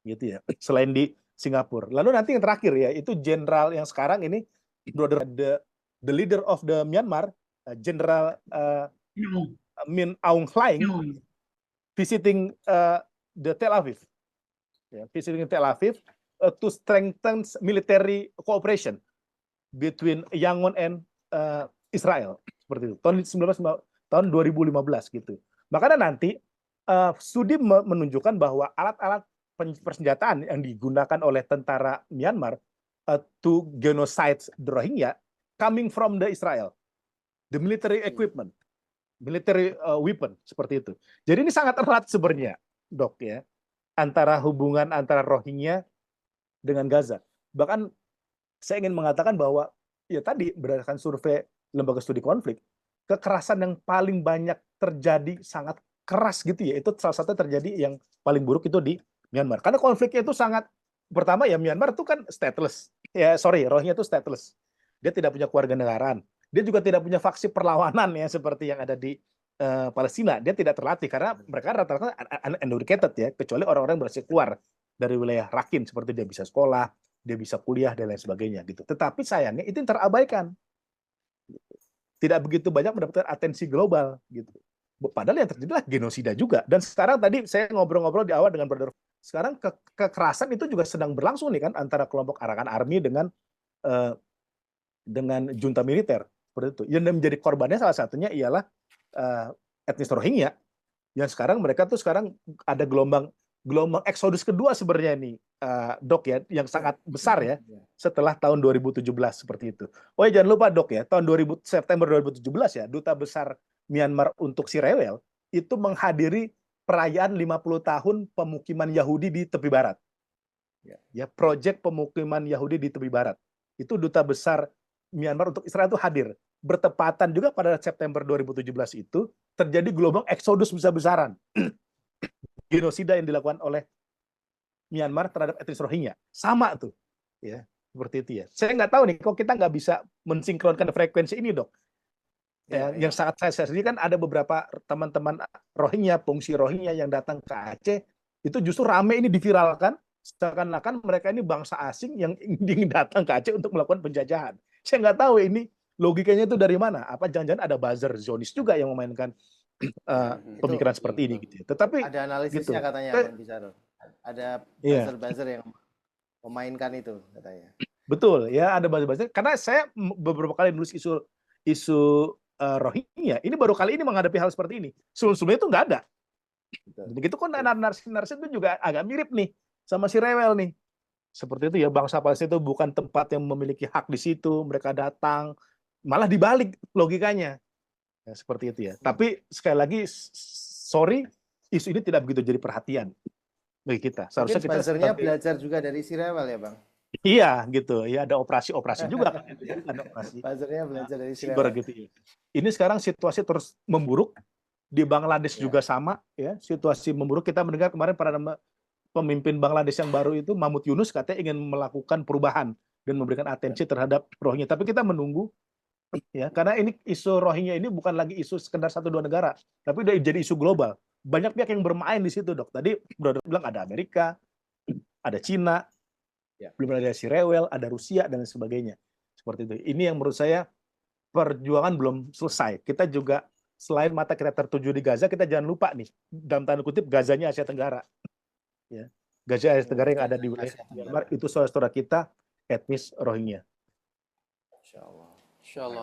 Gitu ya. Selain di Singapura. Lalu nanti yang terakhir ya, itu jenderal yang sekarang ini the leader of the Myanmar, Jenderal Min Aung Hlaing visiting the Tel Aviv. Ya, visiting Tel Aviv to strengthen military cooperation between Yangon and Israel, seperti itu. Tahun 2015 gitu. Makanya nanti studi menunjukkan bahwa alat-alat persenjataan yang digunakan oleh tentara Myanmar to genocide the Rohingya coming from the Israel, the military equipment, military weapon, seperti itu. Jadi ini sangat erat sebenarnya, Dok ya, antara hubungan antara Rohingya dengan Gaza. Bahkan saya ingin mengatakan bahwa ya tadi berdasarkan survei lembaga studi konflik, kekerasan yang paling banyak terjadi sangat keras gitu ya, itu salah satu terjadi yang paling buruk itu di Myanmar. Karena konfliknya itu sangat, pertama ya Myanmar itu kan stateless. Rohingya itu stateless. Dia tidak punya kewarganegaraan. Dia juga tidak punya faksi perlawanan ya seperti yang ada di Palestina, dia tidak terlatih karena mereka rata-rata uneducated ya, kecuali orang-orang yang berhasil keluar dari wilayah Rakin, seperti dia bisa sekolah, dia bisa kuliah dan lain sebagainya gitu. Tetapi sayangnya itu yang terabaikan. Tidak begitu banyak mendapatkan atensi global gitu. Padahal yang terjadi adalah genosida juga. Dan sekarang tadi saya ngobrol-ngobrol di awal dengan Brother, sekarang kekerasan itu juga sedang berlangsung nih kan antara kelompok Arakan Army dengan junta militer seperti itu. Yang menjadi korbannya salah satunya ialah etnis Rohingya yang sekarang mereka tuh sekarang ada gelombang eksodus kedua sebenarnya nih, Dok ya, yang sangat besar ya setelah tahun 2017 seperti itu. Oh ya, jangan lupa Dok ya, tahun September 2017 ya, Duta Besar Myanmar untuk Sirewel itu menghadiri perayaan 50 tahun pemukiman Yahudi di tepi barat. Ya, proyek pemukiman Yahudi di tepi barat. Itu Duta Besar Myanmar untuk Israel itu hadir. Bertepatan juga pada September 2017 itu terjadi gelombang eksodus besar-besaran. Genosida yang dilakukan oleh Myanmar terhadap etnis Rohingya. Sama tuh. Ya, seperti itu ya. Saya nggak tahu nih, kok kita nggak bisa mensinkronkan frekuensi ini, Dok. Yang sangat saya sendiri kan ada beberapa teman-teman Rohingya, pengungsi Rohingya yang datang ke Aceh, itu justru rame ini diviralkan, seakan-akan mereka ini bangsa asing yang ingin datang ke Aceh untuk melakukan penjajahan. Saya nggak tahu ini logikanya itu dari mana. Apa jangan-jangan ada buzzer Zionis juga yang memainkan pemikiran seperti ini gitu. Tetapi ada analisisnya gitu. Katanya Bang Pizarro. Ada buzzer-buzzer yang memainkan itu katanya. Betul ya, ada buzzer-buzzer. Karena saya beberapa kali nulis isu Rohingya, ini baru kali ini menghadapi hal seperti ini. Sebelumnya itu nggak ada. Begitu kan narasi-narasi itu juga agak mirip nih sama si Rewel nih. Seperti itu ya, bangsa Palestina itu bukan tempat yang memiliki hak di situ, mereka datang, malah dibalik logikanya. Ya, seperti itu ya. Tapi sekali lagi, sorry, isu ini tidak begitu jadi perhatian bagi kita. Seharusnya kita buzzernya belajar juga dari si Rewel ya, Bang? Iya, gitu. Ya ada operasi-operasi juga kan. Ada operasi. Buzzernya belajar dari si Rewel. Gitu ya. Ini sekarang situasi terus memburuk. Di Bangladesh juga sama ya, situasi memburuk. Kita mendengar kemarin pemimpin Bangladesh yang baru itu, Mahmud Yunus, katanya ingin melakukan perubahan dan memberikan atensi terhadap Rohingya. Tapi kita menunggu ya, karena ini isu Rohingya ini bukan lagi isu sekedar 1-2 negara, tapi udah jadi isu global. Banyak pihak yang bermain di situ, Dok. Tadi Brother bilang ada Amerika, ada Cina, belum ada si Rewel, ada Rusia dan sebagainya. Seperti itu. Ini yang menurut saya perjuangan belum selesai. Kita juga selain mata kita tertuju di Gaza, kita jangan lupa nih, dalam tanda kutip, Gazanya Asia Tenggara. Ya. Gaza Asia Tenggara yang ada di wilayah Myanmar, itu saudara-saudara kita etnis Rohingya.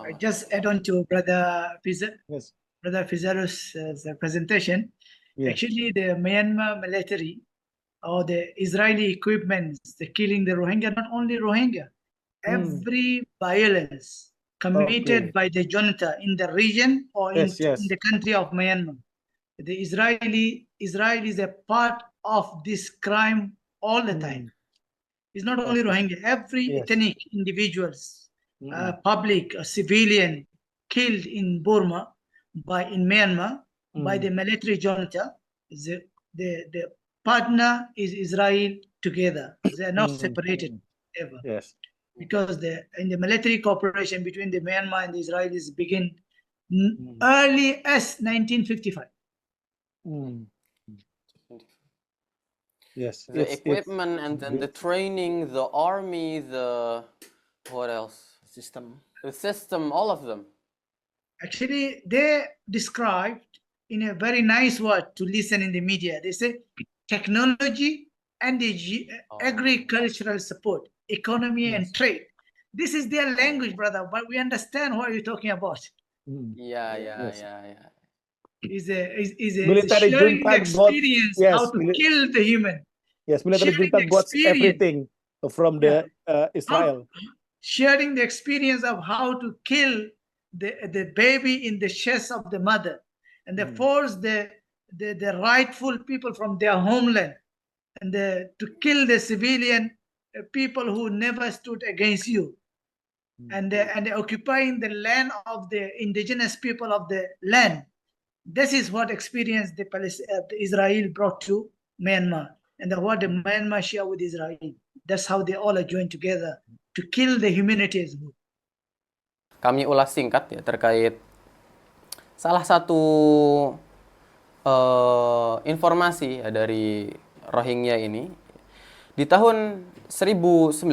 I just add on to Brother Pizarro's presentation. Actually, the Myanmar military or the Israeli equipment, the killing the Rohingya, not only Rohingya, every violence committed by the junta in the region or in the country of Myanmar. The Israeli is a part of this crime all the time. It's not only Rohingya, every ethnic individuals, public, a civilian killed in Burma in Myanmar by the military junta. The partner is Israel together. They are not separated ever. Yes. Because in the military cooperation between the Myanmar and the Israelis begin early as 1955. Yes. The equipment and then the training, the army, what else? The system, all of them. Actually, they described in a very nice word to listen in the media. They say technology and the agricultural support, economy and trade. This is their language, brother, but we understand what you're talking about. Yeah. Is a military sharing junta the experience how to kill the human. Yes, military junta got everything from the Israel. Sharing the experience of how to kill the baby in the chest of the mother, and they force the rightful people from their homeland, and to kill the civilian people who never stood against you, and occupying the land of the indigenous people of the land. This is what experience the Israel brought to Myanmar, and what the Myanmar share with Israel. That's how they all are joined together to kill the humanity. Kami ulas singkat ya terkait salah satu informasi ya, dari Rohingya ini, di tahun 1954,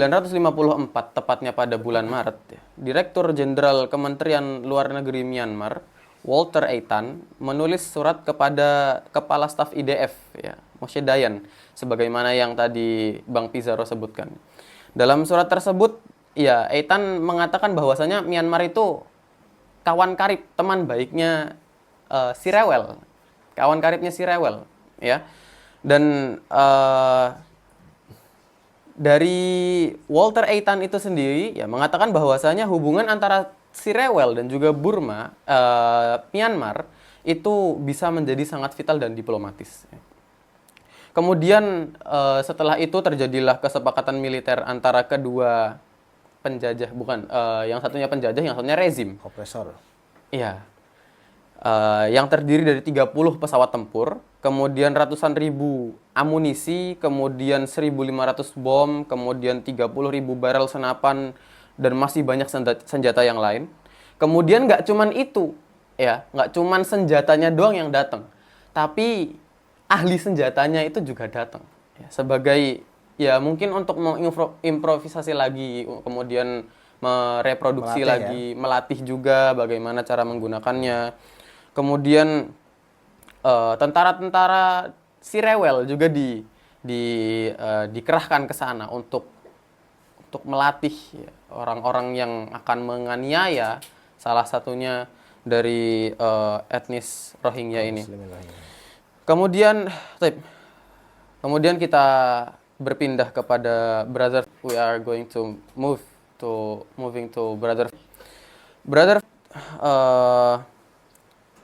tepatnya pada bulan Maret, ya, Direktur Jenderal Kementerian Luar Negeri Myanmar, Walter Eitan, menulis surat kepada Kepala Staf IDF, ya, Moshe Dayan, sebagaimana yang tadi Bang Pizarro sebutkan. Dalam surat tersebut, ya, Eitan mengatakan bahwasanya Myanmar itu kawan karib, teman baiknya si Rewel, kawan karibnya si Rewel, ya. Dan dari Walter Eitan itu sendiri ya mengatakan bahwasanya hubungan antara si Rewel dan juga Burma, Myanmar itu bisa menjadi sangat vital dan diplomatis. Kemudian setelah itu terjadilah kesepakatan militer antara kedua penjajah, bukan, yang satunya penjajah, yang satunya rezim. Opresor. Iya. Yang terdiri dari 30 pesawat tempur, kemudian ratusan ribu amunisi, kemudian 1.500 bom, kemudian 30.000 barel senapan, dan masih banyak senjata yang lain. Kemudian nggak cuman itu, ya, nggak cuman senjatanya doang yang datang, tapi ahli senjatanya itu juga datang. Ya, sebagai, ya mungkin untuk mengimprovisasi lagi, kemudian mereproduksi lagi, melatih juga bagaimana cara menggunakannya. Kemudian tentara-tentara si Rewel juga dikerahkan ke sana untuk melatih orang-orang yang akan menganiaya, salah satunya dari etnis Rohingya ini. Kemudian kita berpindah kepada brother. We are going to moving to brother.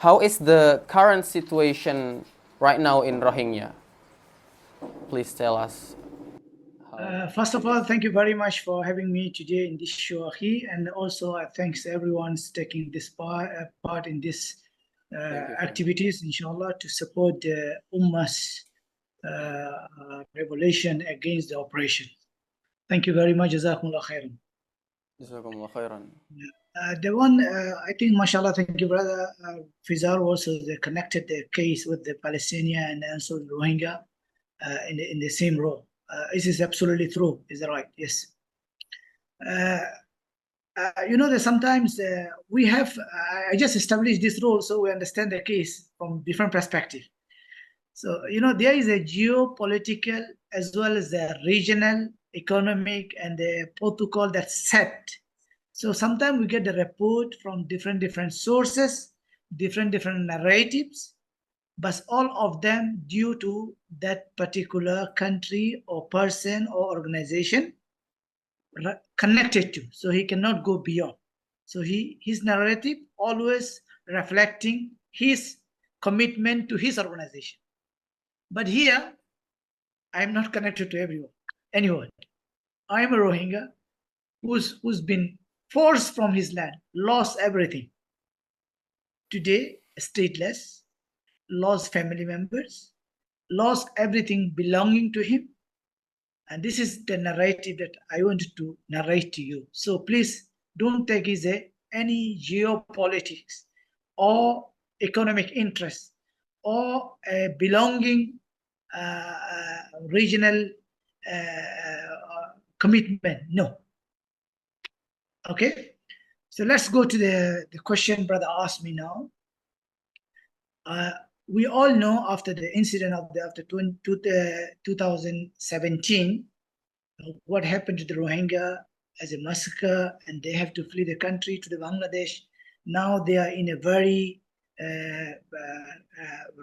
How is the current situation right now in Rohingya? Please tell us. First of all, thank you very much for having me today in this show, Akhi, and also thanks everyone's taking this part in this activities, inshallah, to support the Ummah's revolution against the oppression. Thank you very much. Jazakumullah khairan. Jazakumullah khairan. The one, I think, mashallah, thank you, brother Fizar, also connected the case with the Palestinian and also the Rohingya in the same row. This is absolutely true. Is that right? Yes. You know that sometimes we have, I just established this role so we understand the case from different perspective. So, you know, there is a geopolitical as well as the regional, economic, and the protocol that's set. So sometimes we get the report from different sources, different narratives, but all of them due to that particular country or person or organization connected to. So he cannot go beyond. So his narrative always reflecting his commitment to his organization. But here, I am not connected to anyone. I am a Rohingya who's been forced from his land, lost everything. Today, stateless, lost family members, lost everything belonging to him. And this is the narrative that I want to narrate to you. So please don't take it as any geopolitics or economic interest or a belonging regional commitment. No. Okay, so let's go to the question brother asked me now. We all know after the incident of after 2017, what happened to the Rohingya as a massacre, and they have to flee the country to the Bangladesh. Now they are in a very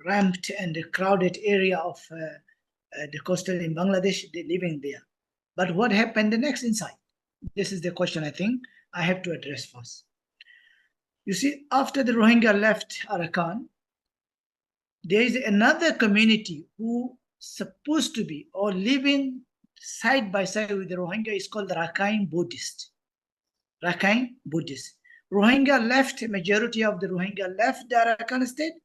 ramped and crowded area of the coastal in Bangladesh. They're living there. But what happened the next inside? This is the question I think I have to address first. You see, after the Rohingya left Arakan, there is another community who supposed to be or living side by side with the Rohingya is called the Rakhine Buddhist. Rakhine Buddhist. Rohingya left, majority of the Rohingya left the Arakan state,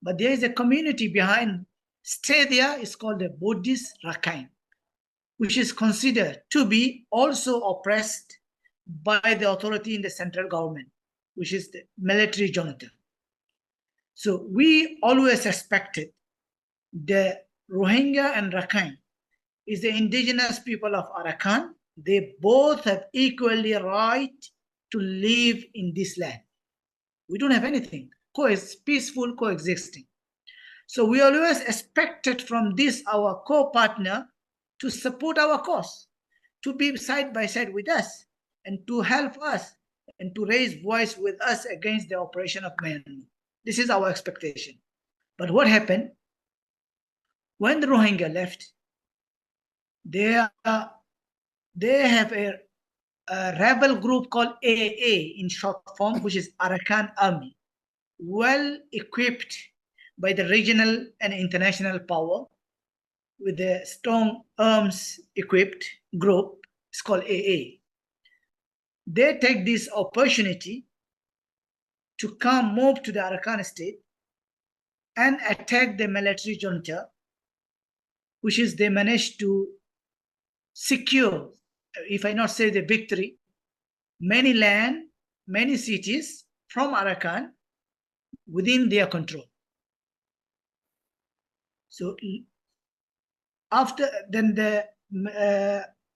but there is a community behind, stay there, is called the Buddhist Rakhine, which is considered to be also oppressed by the authority in the central government, which is the military junta. So we always expected the Rohingya and Rakhine is the indigenous people of Arakan. They both have equally right to live in this land. We don't have anything. Peaceful coexisting. So we always expected from this, our co-partner, to support our cause, to be side by side with us, and to help us, and to raise voice with us against the oppression of Myanmar. This is our expectation. But what happened? When the Rohingya left, they have a rebel group called AA in short form, which is Arakan Army, well equipped by the regional and international power with a strong arms equipped group. It's called AA. They take this opportunity to move to the Arakan state and attack the military junta, which is they managed to secure, if I not say the victory, many land, many cities from Arakan within their control. So after then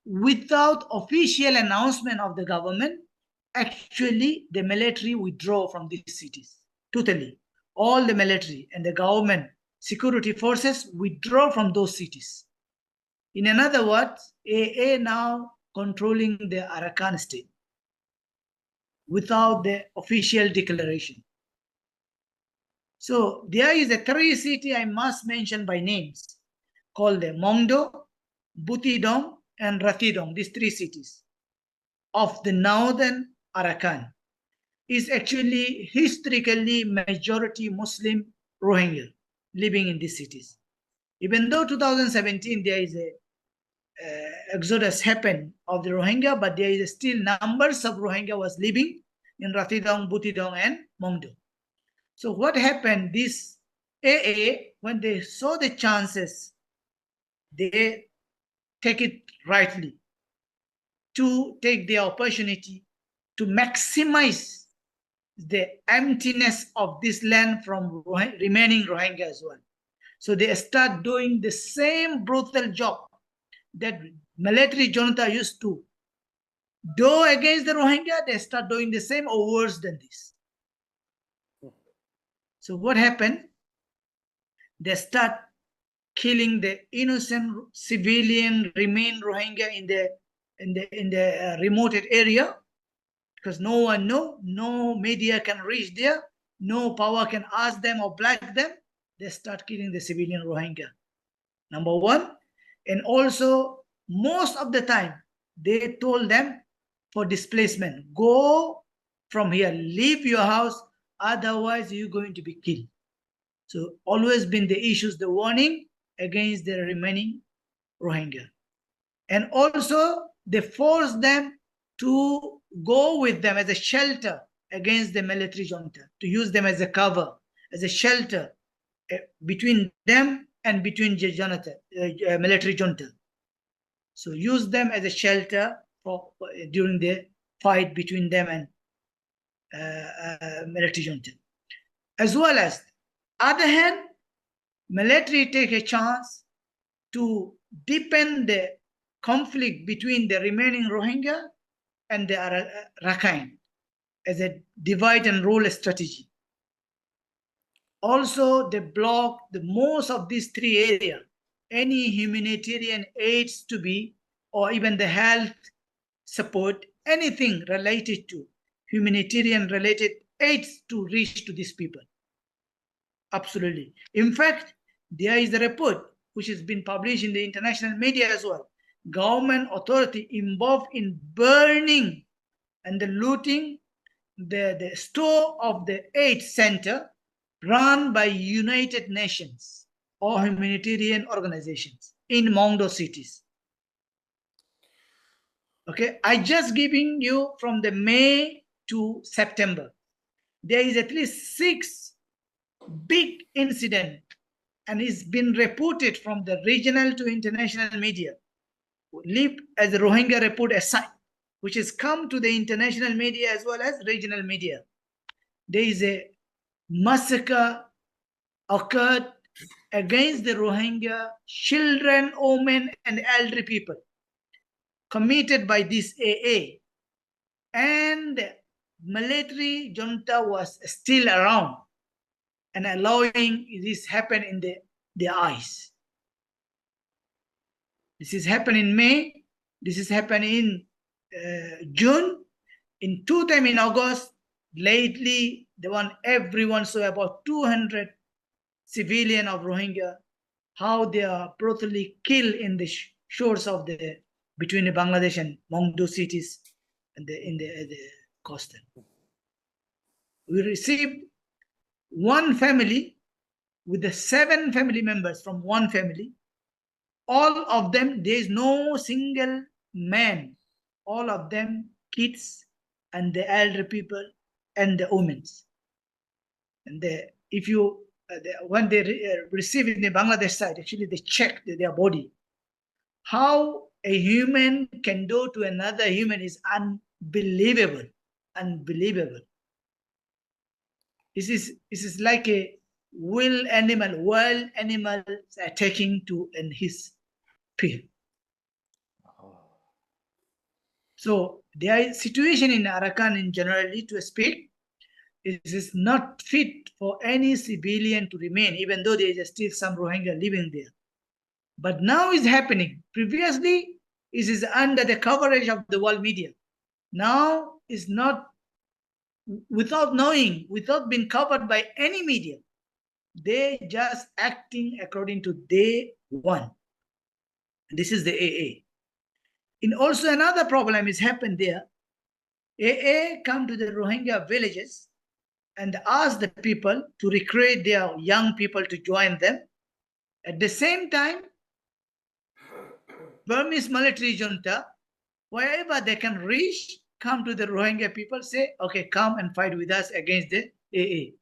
without official announcement of the government, actually the military withdraw from these cities totally. All the military and the government security forces withdraw from those cities. In other words, AA now controlling the Arakan state without the official declaration. So there is a 3 cities I must mention by names called the Mongdo, Butidong, and Rathidong. These 3 cities of the northern Arakan is actually historically majority Muslim Rohingya living in these cities. Even though 2017 there is a exodus happened of the Rohingya, but there is still numbers of Rohingya was living in Rathidong, Butidong, and Mongdo. So what happened? This AA, when they saw the chances, they take it rightly to take the opportunity to maximize the emptiness of this land from remaining Rohingya as well. So they start doing the same brutal job that military junta used to do against the Rohingya. They start doing the same or worse than this. So what happened? They start killing the innocent civilian remain Rohingya in the remote area, because no one know, no media can reach there, no power can ask them or black them. They start killing the civilian Rohingya. Number one. And also, most of the time, they told them for displacement, go from here, leave your house, otherwise you're going to be killed. So always been the issues, the warning against the remaining Rohingya. And also, they forced them to go with them as a shelter against the military junta, to use them as a cover, as a shelter between them and between the military junta. So use them as a shelter during the fight between them and military junta. As well as, other hand, military take a chance to deepen the conflict between the remaining Rohingya and the Rakhine as a divide and rule strategy. Also, they block the most of these 3 areas, any humanitarian aids to be, or even the health support, anything related to humanitarian related aids to reach to these people. Absolutely. In fact, there is a report which has been published in the international media as well. Government authority involved in burning and the looting the store of the aid center run by United Nations or humanitarian organizations in Mongdo cities. Okay, I just giving you from the May to September. There is at least 6 big incidents, and it's been reported from the regional to international media. Leave as a Rohingya report aside, which has come to the international media as well as regional media. There is a massacre occurred against the Rohingya children, women, and elderly people committed by this AA, and military junta was still around and allowing this happen in their eyes. This is happened in May, this is happened in June, in 2 times in August. Lately, everyone saw about 200 civilian of Rohingya, how they are brutally killed in the shores of between the Bangladesh and Mongdo cities and in the coastal. We received one family with the 7 family members from one family. All of them, there is no single man. All of them, kids and the elder people and the women. And if you when they receive in the Bangladesh side, actually they check their body. How a human can do to another human is unbelievable. Unbelievable. This is like a wild animal attacking to his prey. So the situation in Arakan in generally to speak, it is not fit for any civilian to remain, even though there is still some Rohingya living there. But now it's happening. Previously, it is under the coverage of the world media. Now is not without knowing, without being covered by any media. They just acting according to they want. This is the AA. And also another problem is happened there. AA come to the Rohingya villages and ask the people to recruit their young people to join them. At the same time, Burmese military junta, wherever they can reach, come to the Rohingya people, say, okay, come and fight with us against the AA.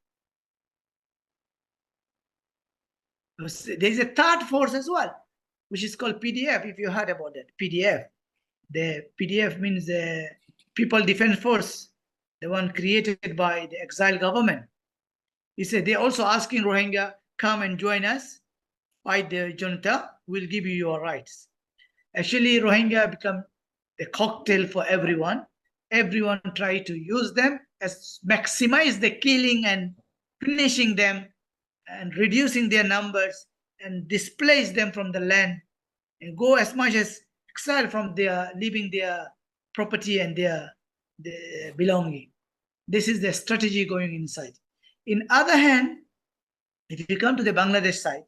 There's a third force as well, which is called PDF, if you heard about that, PDF. The PDF means the People Defense Force, the one created by the exiled government. He said they're also asking Rohingya, come and join us, fight the junta, we'll give you your rights. Actually, Rohingya become the cocktail for everyone. Everyone try to use them as maximize the killing and finishing them and reducing their numbers and displace them from the land and go as much as exile from their leaving their property and their belonging. This is the strategy going inside. In other hand, if you come to the Bangladesh side,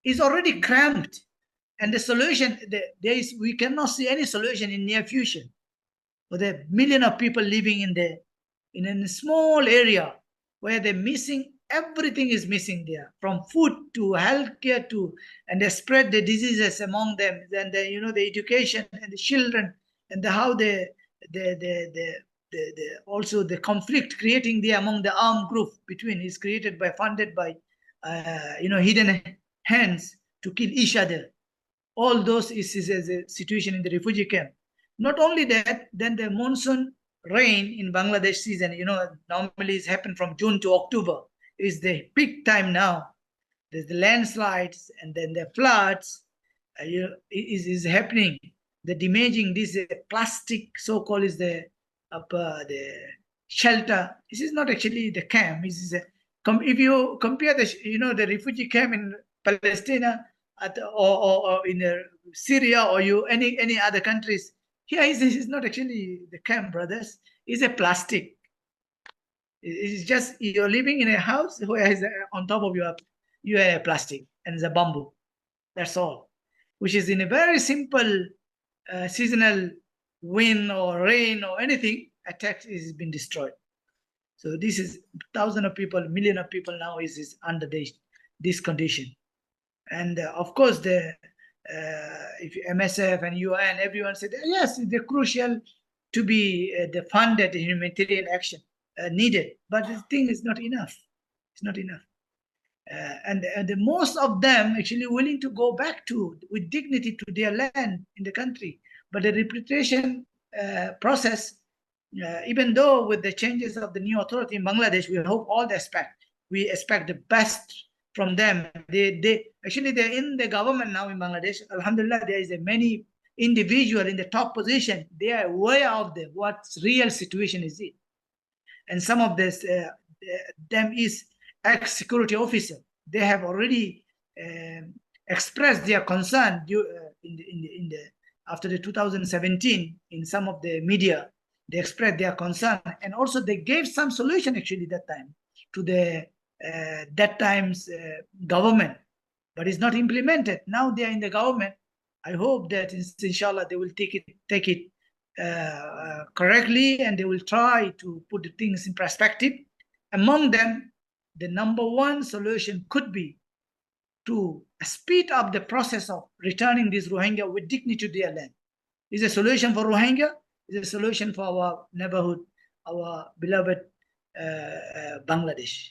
it's already cramped, and the solution we cannot see any solution in near future. For the million of people living in a small area where they're missing, everything is missing there, from food to healthcare and they spread the diseases among them. Then the education and the children and how also the conflict creating there among the armed group between is created by funded by hidden hands to kill each other. All those is a situation in the refugee camp. Not only that, then the monsoon rain in Bangladesh season, normally it's happen from June to October, is the peak time now. There's the landslides and then the floods is happening. The damaging, this plastic so-called is the shelter. This is not actually the camp. This is if you compare the refugee camp in Palestine or in Syria or any other countries, here this is not actually the camp, brothers. It's a plastic. It's just you're living in a house where on top of you have plastic and it's a bamboo. That's all. Which is in a very simple seasonal wind or rain or anything, attacks is been destroyed. So this is thousands of people, million of people now is under this condition. And of course, if MSF and UN, everyone said, yes, they're crucial to be the funded humanitarian action needed. But the thing is not enough. It's not enough. And the most of them actually willing to go back with dignity to their land in the country. But the repatriation process, even though with the changes of the new authority in Bangladesh, we hope all the we expect the best from them. They actually, they're in the government now in Bangladesh. Alhamdulillah, there is a many individual in the top position. They are aware of the what's real situation is it. And some of this them is ex-security officer. They have already expressed their concern after the 2017 in some of the media. They expressed their concern, and also they gave some solution actually that time to the that time's government, but it's not implemented. Now they are in the government. I hope that inshallah they will take it correctly, and they will try to put the things in perspective. Among them, the number one solution could be to speed up the process of returning these Rohingya with dignity to their land. Is a solution for Rohingya, is a solution for our neighborhood, our beloved Bangladesh.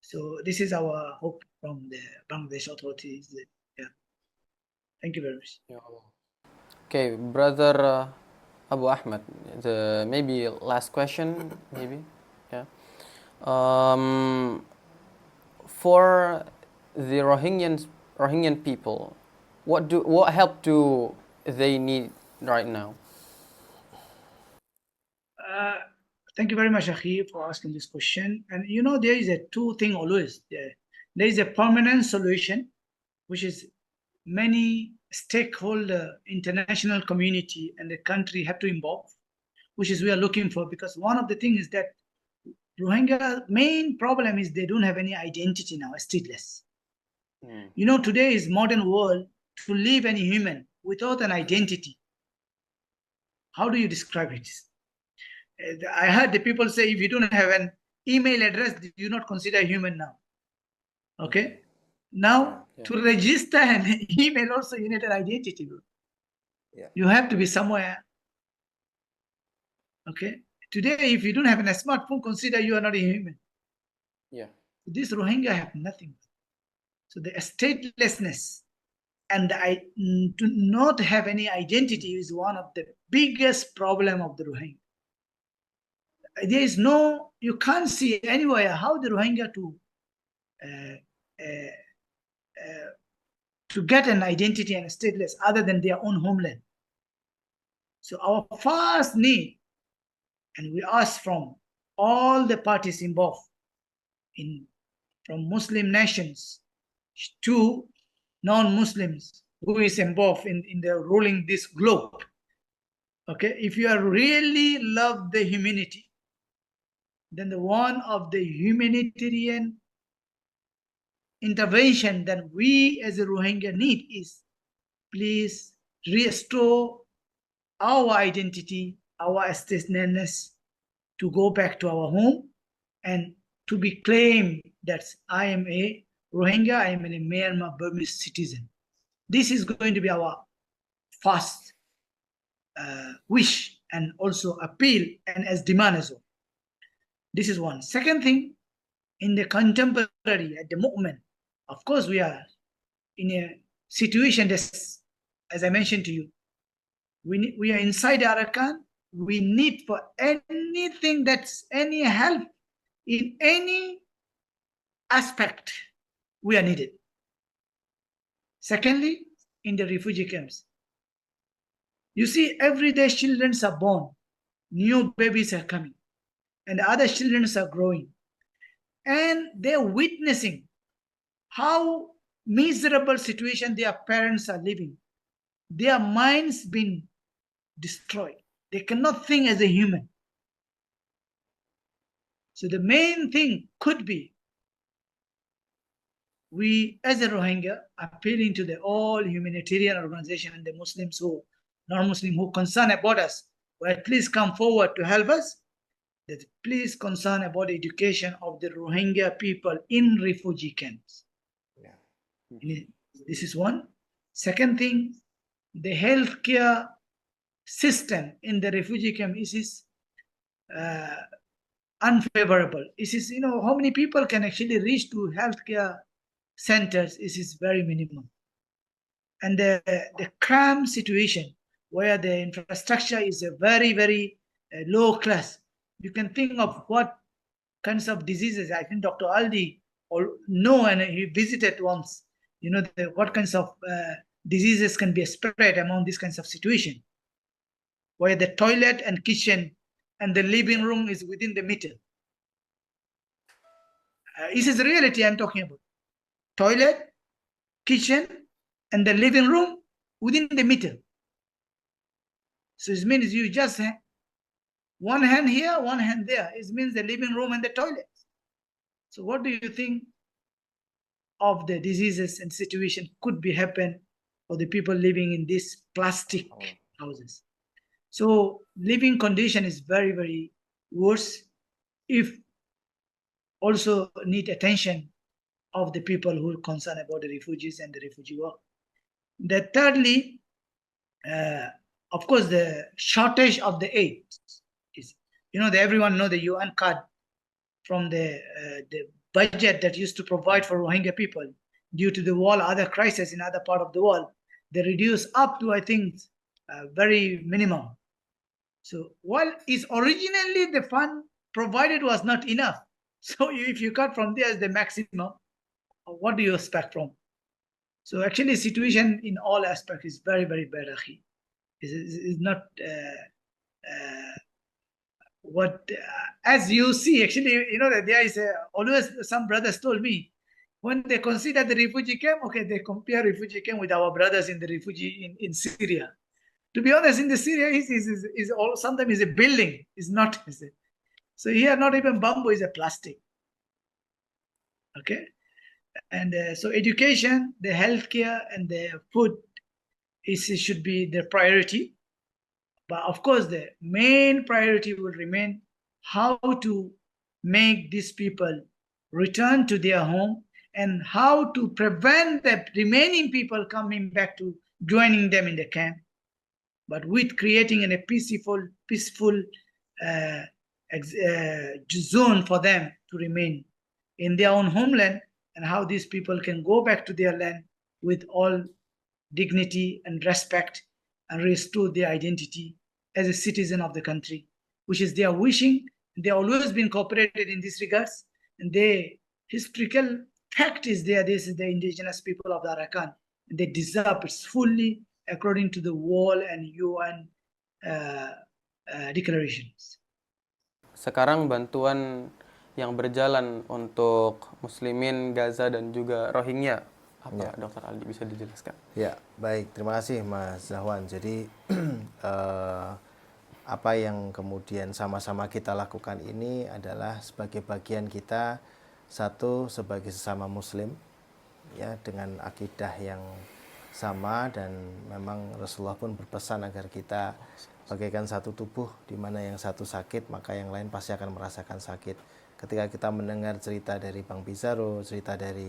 So this is our hope from the Bangladesh authorities. Yeah. Thank you very much. Okay, brother Abu Ahmed, the maybe last question, maybe, yeah. For the Rohingyan people, what help do they need right now? Thank you very much, Akhi, for asking this question. And you know, there is a two thing always. There is a permanent solution, which is many stakeholder, international community, and the country have to involve, which is we are looking for, because one of the things is that Rohingya main problem is they don't have any identity now, stateless. You know, today is modern world, to live any human without an identity. How do you describe it? I heard the people say, if you don't have an email address, you do not consider human now. Okay? Now, to register an email also, you need an identity. Yeah. You have to be somewhere. Okay? Today, if you don't have a smartphone, consider you are not a human. Yeah. This Rohingya have nothing. So the statelessness and to not have any identity is one of the biggest problem of the Rohingya. There is no, you can't see anywhere how the Rohingya to get an identity and stateless other than their own homeland. So our first need, and we ask from all the parties involved, from Muslim nations to non-Muslims who is involved in the ruling this globe. Okay, if you are really love the humanity, then the one of the humanitarian intervention that we as a Rohingya need is, please restore our identity, our statelessness, to go back to our home and to be claimed that I am a Rohingya, I am a Myanmar Burmese citizen. This is going to be our first wish and also appeal and as demand as well. This is one. Second thing, in the contemporary, at the moment, of course, we are in a situation that, as I mentioned to you, we are inside Arakan. We need for anything that's any help in any aspect, we are needed. Secondly, in the refugee camps, you see, every day children are born, new babies are coming, and other children are growing, and they're witnessing how miserable situation their parents are living. Their minds been destroyed. They cannot think as a human. So the main thing could be, we as a Rohingya appealing to the all humanitarian organization and the Muslims who, non-Muslim who concern about us, well, please come forward to help us. That please concern about the education of the Rohingya people in refugee camps. Yeah. This is one. Second thing, the healthcare system in the refugee camp is unfavorable. It is, you know, how many people can actually reach to healthcare centers is very minimum. And the cram situation where the infrastructure is a very, very low class. You can think of what kinds of diseases. I think Dr. Aldi know, and he visited once, what kinds of diseases can be spread among these kinds of situation, where the toilet and kitchen and the living room is within the meter. This is the reality I'm talking about. Toilet, kitchen, and the living room within the meter. So it means you just one hand here, one hand there. It means the living room and the toilet. So what do you think of the diseases and situation could be happen for the people living in these plastic houses? So living condition is very, very worse. If also need attention of the people who are concerned about the refugees and the refugee work. The thirdly, of course, the shortage of the aid is, everyone know the UN card from the budget that used to provide for Rohingya people due to the war, other crises in other part of the world, they reduce up to, I think, very minimum. So while is originally the fund provided was not enough, so if you cut from there as the maximum, what do you expect from? So actually, situation in all aspects is very, very bad. Is not what as you see. Actually, that there is always some brothers told me when they consider the refugee camp. Okay, they compare refugee camp with our brothers in the refugee in Syria. To be honest, in the Syria is all sometimes is a building. Is not. So here, not even bamboo is a plastic. Okay. And so education, the healthcare, and the food should be the priority. But of course, the main priority will remain how to make these people return to their home and how to prevent the remaining people coming back to joining them in the camp, but with creating a peaceful zone for them to remain in their own homeland, and how these people can go back to their land with all dignity and respect and restore their identity as a citizen of the country, which is their wishing. They always been cooperated in this regards, and the historical fact is there. This is the indigenous people of the Arakan. They deserve it fully according to the wall and UN declarations. Sekarang bantuan yang berjalan untuk muslimin Gaza dan juga Rohingya, apa Dr. Aldi bisa dijelaskan? Ya, baik. Terima kasih Mas Zahwan. Jadi apa yang kemudian sama-sama kita lakukan ini adalah sebagai bagian kita, satu sebagai sesama muslim ya, dengan akidah yang sama, dan memang Rasulullah pun berpesan agar kita bagaikan satu tubuh, di mana yang satu sakit maka yang lain pasti akan merasakan sakit. Ketika kita mendengar cerita dari Bang Pizarro, cerita dari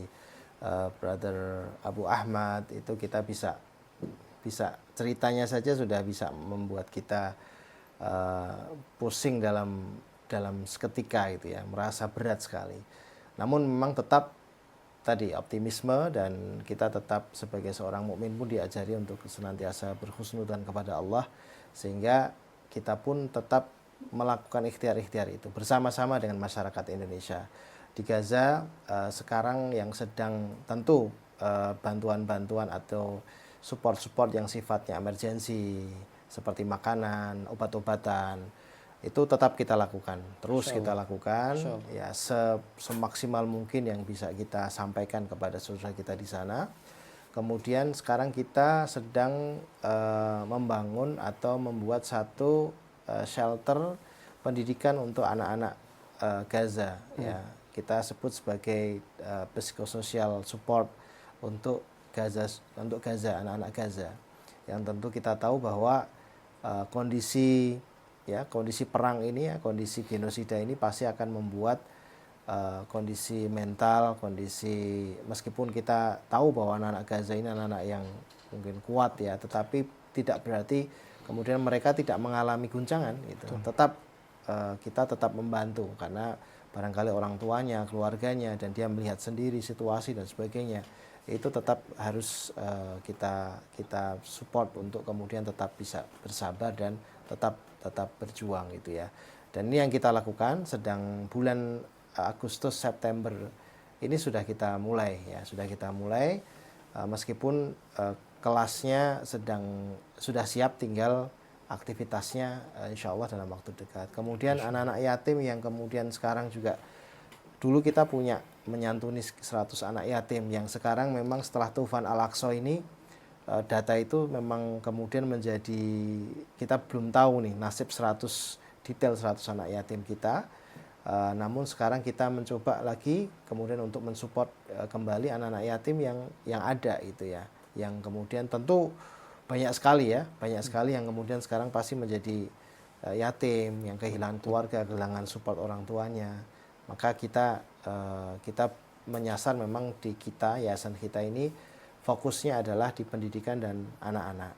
Brother Abu Ahmad, itu kita bisa ceritanya saja sudah bisa membuat kita pusing dalam seketika gitu ya, merasa berat sekali. Namun memang tetap tadi optimisme, dan kita tetap sebagai seorang mukmin pun diajari untuk senantiasa berhusnudzan kepada Allah, sehingga kita pun tetap melakukan ikhtiar-ikhtiar itu bersama-sama dengan masyarakat Indonesia. Di Gaza sekarang yang sedang tentu bantuan-bantuan atau support-support yang sifatnya emergensi seperti makanan, obat-obatan, itu tetap kita lakukan, terus kita lakukan ya semaksimal mungkin yang bisa kita sampaikan kepada saudara kita di sana. Kemudian sekarang kita sedang membangun atau membuat satu shelter pendidikan untuk anak-anak Gaza ya. Kita sebut sebagai psychosocial support untuk Gaza, anak-anak Gaza. Yang tentu kita tahu bahwa kondisi perang ini ya, kondisi genosida ini pasti akan membuat kondisi mental, meskipun kita tahu bahwa anak-anak Gaza ini anak-anak yang mungkin kuat ya, tetapi tidak berarti kemudian mereka tidak mengalami guncangan gitu. Kita tetap membantu, karena barangkali orang tuanya, keluarganya, dan dia melihat sendiri situasi dan sebagainya, itu tetap harus kita support untuk kemudian tetap bisa bersabar dan tetap berjuang gitu ya. Dan ini yang kita lakukan sedang bulan Agustus September ini sudah kita mulai ya, meskipun kelasnya sudah siap, tinggal aktivitasnya insya Allah dalam waktu dekat. Kemudian anak-anak yatim yang kemudian sekarang juga, dulu kita punya menyantuni 100 anak yatim yang sekarang memang setelah Tufan Al-Aqsa ini data itu memang kemudian menjadi, kita belum tahu nih nasib 100 detail 100 anak yatim kita. Namun sekarang kita mencoba lagi kemudian untuk mensupport kembali anak-anak yatim yang ada itu ya, yang kemudian tentu banyak sekali yang kemudian sekarang pasti menjadi yatim, yang kehilangan keluarga, kehilangan support orang tuanya. Maka kita menyasar memang di kita, yayasan kita ini fokusnya adalah di pendidikan dan anak-anak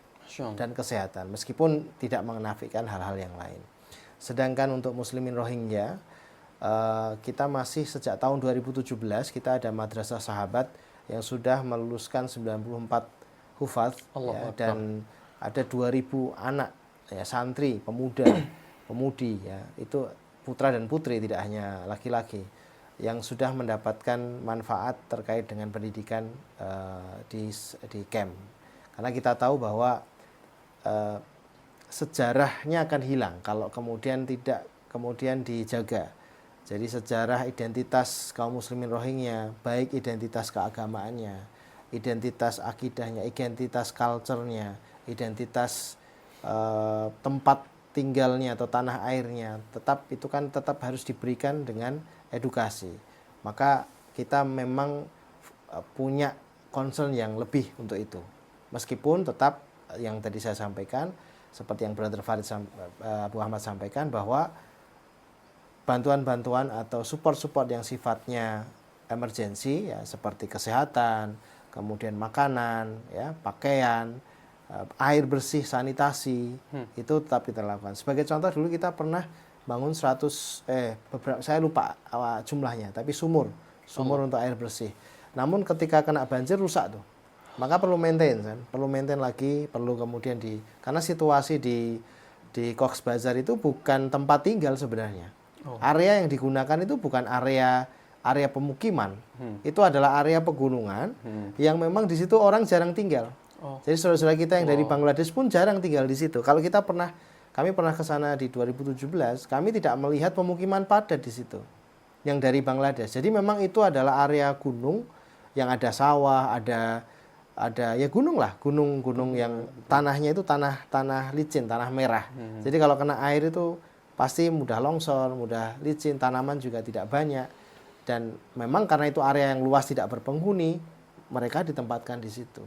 dan kesehatan, meskipun tidak menafikan hal-hal yang lain. Sedangkan untuk muslimin Rohingya, kita masih sejak tahun 2017 kita ada Madrasah Sahabat yang sudah meluluskan 94 hufaz ya, dan ada 2000 anak ya, santri, pemuda, pemudi ya, itu putra dan putri, tidak hanya laki-laki, yang sudah mendapatkan manfaat terkait dengan pendidikan di camp. Karena kita tahu bahwa sejarahnya akan hilang kalau kemudian tidak kemudian dijaga. Jadi sejarah identitas kaum muslimin Rohingya, baik identitas keagamaannya, identitas akidahnya, identitas culture-nya, identitas tempat tinggalnya atau tanah airnya, tetap harus diberikan dengan edukasi. Maka kita memang punya concern yang lebih untuk itu. Meskipun tetap yang tadi saya sampaikan, seperti yang Brother Farid Abu Ahmad sampaikan, bahwa bantuan-bantuan atau support-support yang sifatnya emergensi ya, seperti kesehatan, kemudian makanan, ya, pakaian, air bersih, sanitasi, itu tetap kita lakukan. Sebagai contoh, dulu kita pernah bangun saya lupa jumlahnya, tapi sumur untuk air bersih. Namun ketika kena banjir rusak tuh, maka perlu maintain lagi, perlu kemudian karena situasi di Cox's Bazar itu bukan tempat tinggal sebenarnya. Area yang digunakan itu bukan area pemukiman, itu adalah area pegunungan yang memang di situ orang jarang tinggal. Jadi saudara-saudara kita yang dari Bangladesh pun jarang tinggal di situ. Kalau kami pernah ke sana di 2017, kami tidak melihat pemukiman padat di situ yang dari Bangladesh. Jadi memang itu adalah area gunung yang ada sawah, ada ya gunung yang tanahnya itu tanah licin, tanah merah. Jadi kalau kena air itu pasti mudah longsor, mudah licin, tanaman juga tidak banyak. Dan memang karena itu area yang luas tidak berpenghuni, mereka ditempatkan di situ.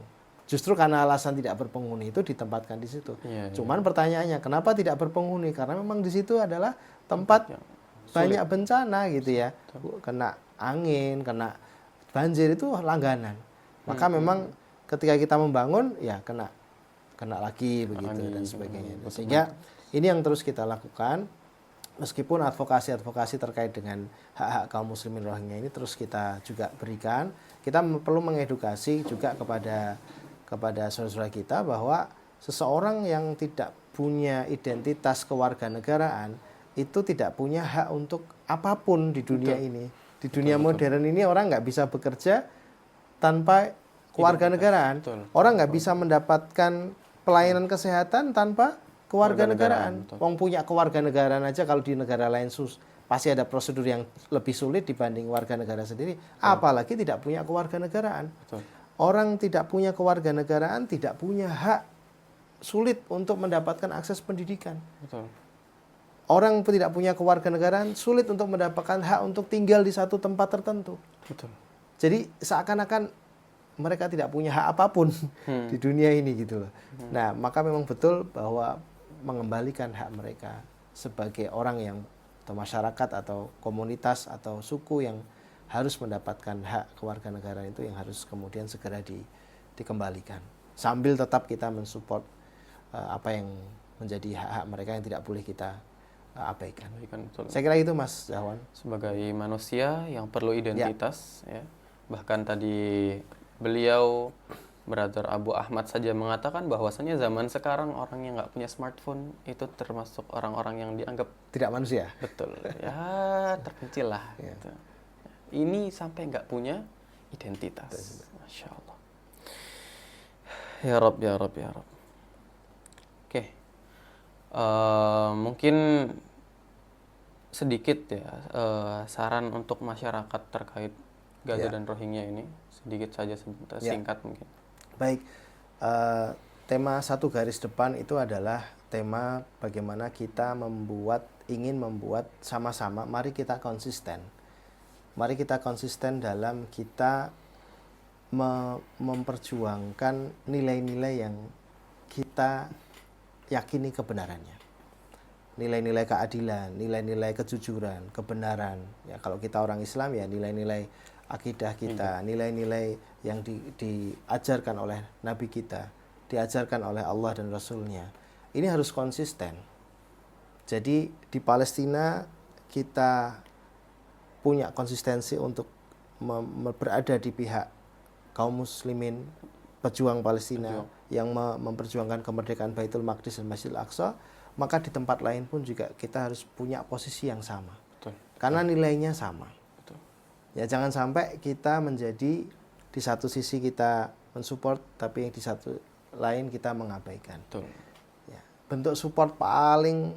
Justru karena alasan tidak berpenghuni itu ditempatkan di situ. Cuman pertanyaannya, kenapa tidak berpenghuni? Karena memang di situ adalah tempat banyak bencana gitu ya. Kena angin, kena banjir itu langganan. Maka memang ketika kita membangun ya kena lagi begitu dan sebagainya. Sehingga ini yang terus kita lakukan. Meskipun advokasi terkait dengan hak-hak kaum muslimin Rohingya ini terus kita juga berikan, kita perlu mengedukasi juga kepada saudara-saudara kita bahwa seseorang yang tidak punya identitas kewarganegaraan itu tidak punya hak untuk apapun di dunia ini. Di dunia modern ini orang nggak bisa bekerja tanpa kewarganegaraan. Orang nggak bisa mendapatkan pelayanan kesehatan tanpa kewarganegaraan. Wong punya kewarganegaraan aja kalau di negara lain pasti ada prosedur yang lebih sulit dibanding warga negara sendiri. Apalagi tidak punya kewarganegaraan. Orang tidak punya kewarganegaraan tidak punya hak, sulit untuk mendapatkan akses pendidikan. Orang tidak punya kewarganegaraan sulit untuk mendapatkan hak untuk tinggal di satu tempat tertentu. Jadi seakan-akan mereka tidak punya hak apapun di dunia ini gitu loh. Nah, maka memang betul bahwa mengembalikan hak mereka sebagai orang yang atau masyarakat atau komunitas atau suku yang harus mendapatkan hak kewarganegaraan itu yang harus kemudian segera dikembalikan. Sambil tetap kita mensupport apa yang menjadi hak-hak mereka yang tidak boleh kita abaikan. Saya kira itu Mas Zahwan. Sebagai manusia yang perlu identitas ya. Bahkan tadi beliau Brother Abu Ahmad saja mengatakan bahwasanya zaman sekarang orang yang nggak punya smartphone itu termasuk orang-orang yang dianggap tidak manusia. Betul. Ya, terpencil lah. Ya. Gitu. ini sampai nggak punya identitas. Masya Allah. Ya Rob, ya Rob, ya Rob. Oke. Mungkin sedikit ya saran untuk masyarakat terkait Gaza dan Rohingya ini, sedikit saja singkat mungkin. Baik, tema satu garis depan itu adalah tema bagaimana kita ingin membuat sama-sama, mari kita konsisten. Mari kita konsisten dalam kita memperjuangkan nilai-nilai yang kita yakini kebenarannya. Nilai-nilai keadilan, nilai-nilai kejujuran, kebenaran. Ya, kalau kita orang Islam ya nilai-nilai akidah kita, nilai-nilai yang diajarkan oleh Nabi kita, diajarkan oleh Allah dan Rasulnya. Ini harus konsisten. Jadi di Palestina kita punya konsistensi untuk berada di pihak kaum muslimin, pejuang Palestina yang memperjuangkan kemerdekaan Baitul Maqdis dan Masjidil Aqsa, maka di tempat lain pun juga kita harus punya posisi yang sama. Betul. Karena nilainya sama. Betul. Ya jangan sampai kita menjadi di satu sisi kita mensupport tapi di satu lain kita mengabaikan. Betul. Ya, bentuk support paling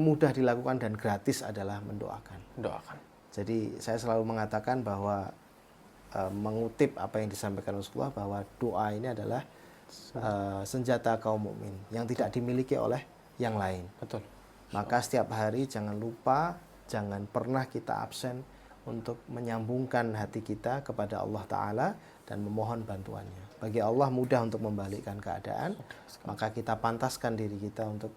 mudah dilakukan dan gratis adalah mendoakan. Doakan. Jadi saya selalu mengatakan bahwa mengutip apa yang disampaikan Rasulullah bahwa doa ini adalah senjata kaum mukmin yang tidak dimiliki oleh yang lain. Betul. Maka setiap hari jangan lupa, jangan pernah kita absen untuk menyambungkan hati kita kepada Allah Ta'ala dan memohon bantuannya. Bagi Allah mudah untuk membalikkan keadaan, maka kita pantaskan diri kita untuk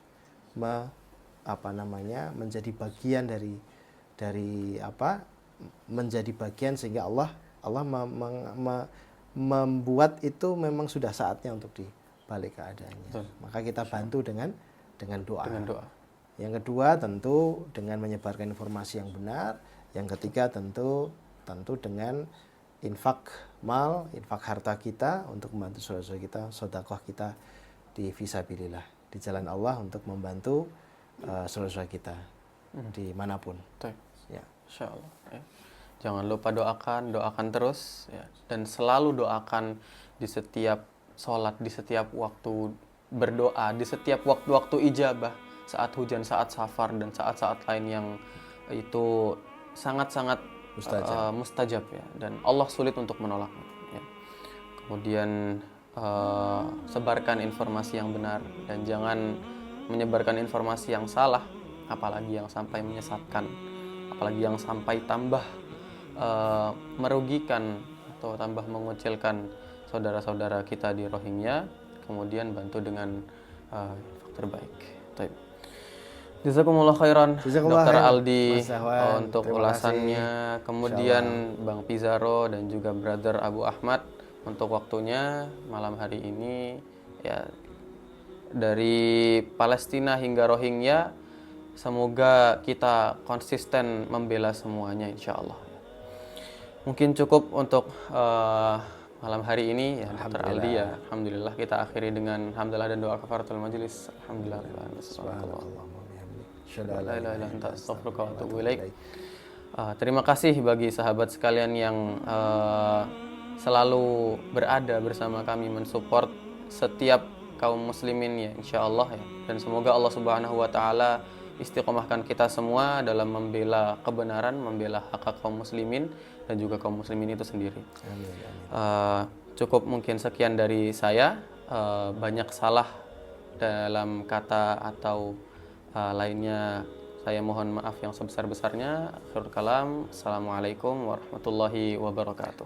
menjadi bagian menjadi bagian sehingga Allah membuat itu memang sudah saatnya untuk dibalik keadaannya. Betul. Maka kita bantu dengan doa. Dengan doa. Yang kedua tentu dengan menyebarkan informasi yang benar. Yang ketiga tentu dengan infak harta kita untuk membantu saudara-saudara kita, sedekah kita di fisabilillah, di jalan Allah untuk membantu saudara-saudara kita dimanapun. Betul. Ya. Insya Allah. Ya. Jangan lupa doakan terus ya. Dan selalu doakan di setiap sholat, di setiap waktu berdoa, di setiap waktu-waktu ijabah, saat hujan, saat safar, dan saat-saat lain yang itu sangat-sangat mustajab ya. Dan Allah sulit untuk menolaknya ya. Kemudian sebarkan informasi yang benar dan jangan menyebarkan informasi yang salah, apalagi yang sampai menyesatkan, apalagi yang sampai tambah merugikan atau tambah mengucilkan saudara-saudara kita di Rohingya. Kemudian bantu dengan terbaik. Baik. Jazakumullah khairan Dr. Aldi untuk ulasannya. Kemudian Bang Pizarro dan juga Brother Abu Ahmad untuk waktunya malam hari ini ya, dari Palestina hingga Rohingya. Semoga kita konsisten membela semuanya insya Allah. Mungkin cukup untuk malam hari ini ya Dr. Aldi ya. Alhamdulillah kita akhiri dengan hamdalah dan doa kafaratul majelis. Alhamdulillah. Terima kasih bagi sahabat sekalian yang selalu berada bersama kami mensupport setiap kaum muslimin ya insyaallah ya. Dan semoga Allah Subhanahu wa taala istiqomahkan kita semua dalam membela kebenaran, membela hak kaum muslimin dan juga kaum muslimin itu sendiri. Amin. Cukup mungkin sekian dari saya. Banyak salah dalam kata atau lainnya, saya mohon maaf yang sebesar-besarnya. Akhirul kalam. Assalamualaikum warahmatullahi wabarakatuh.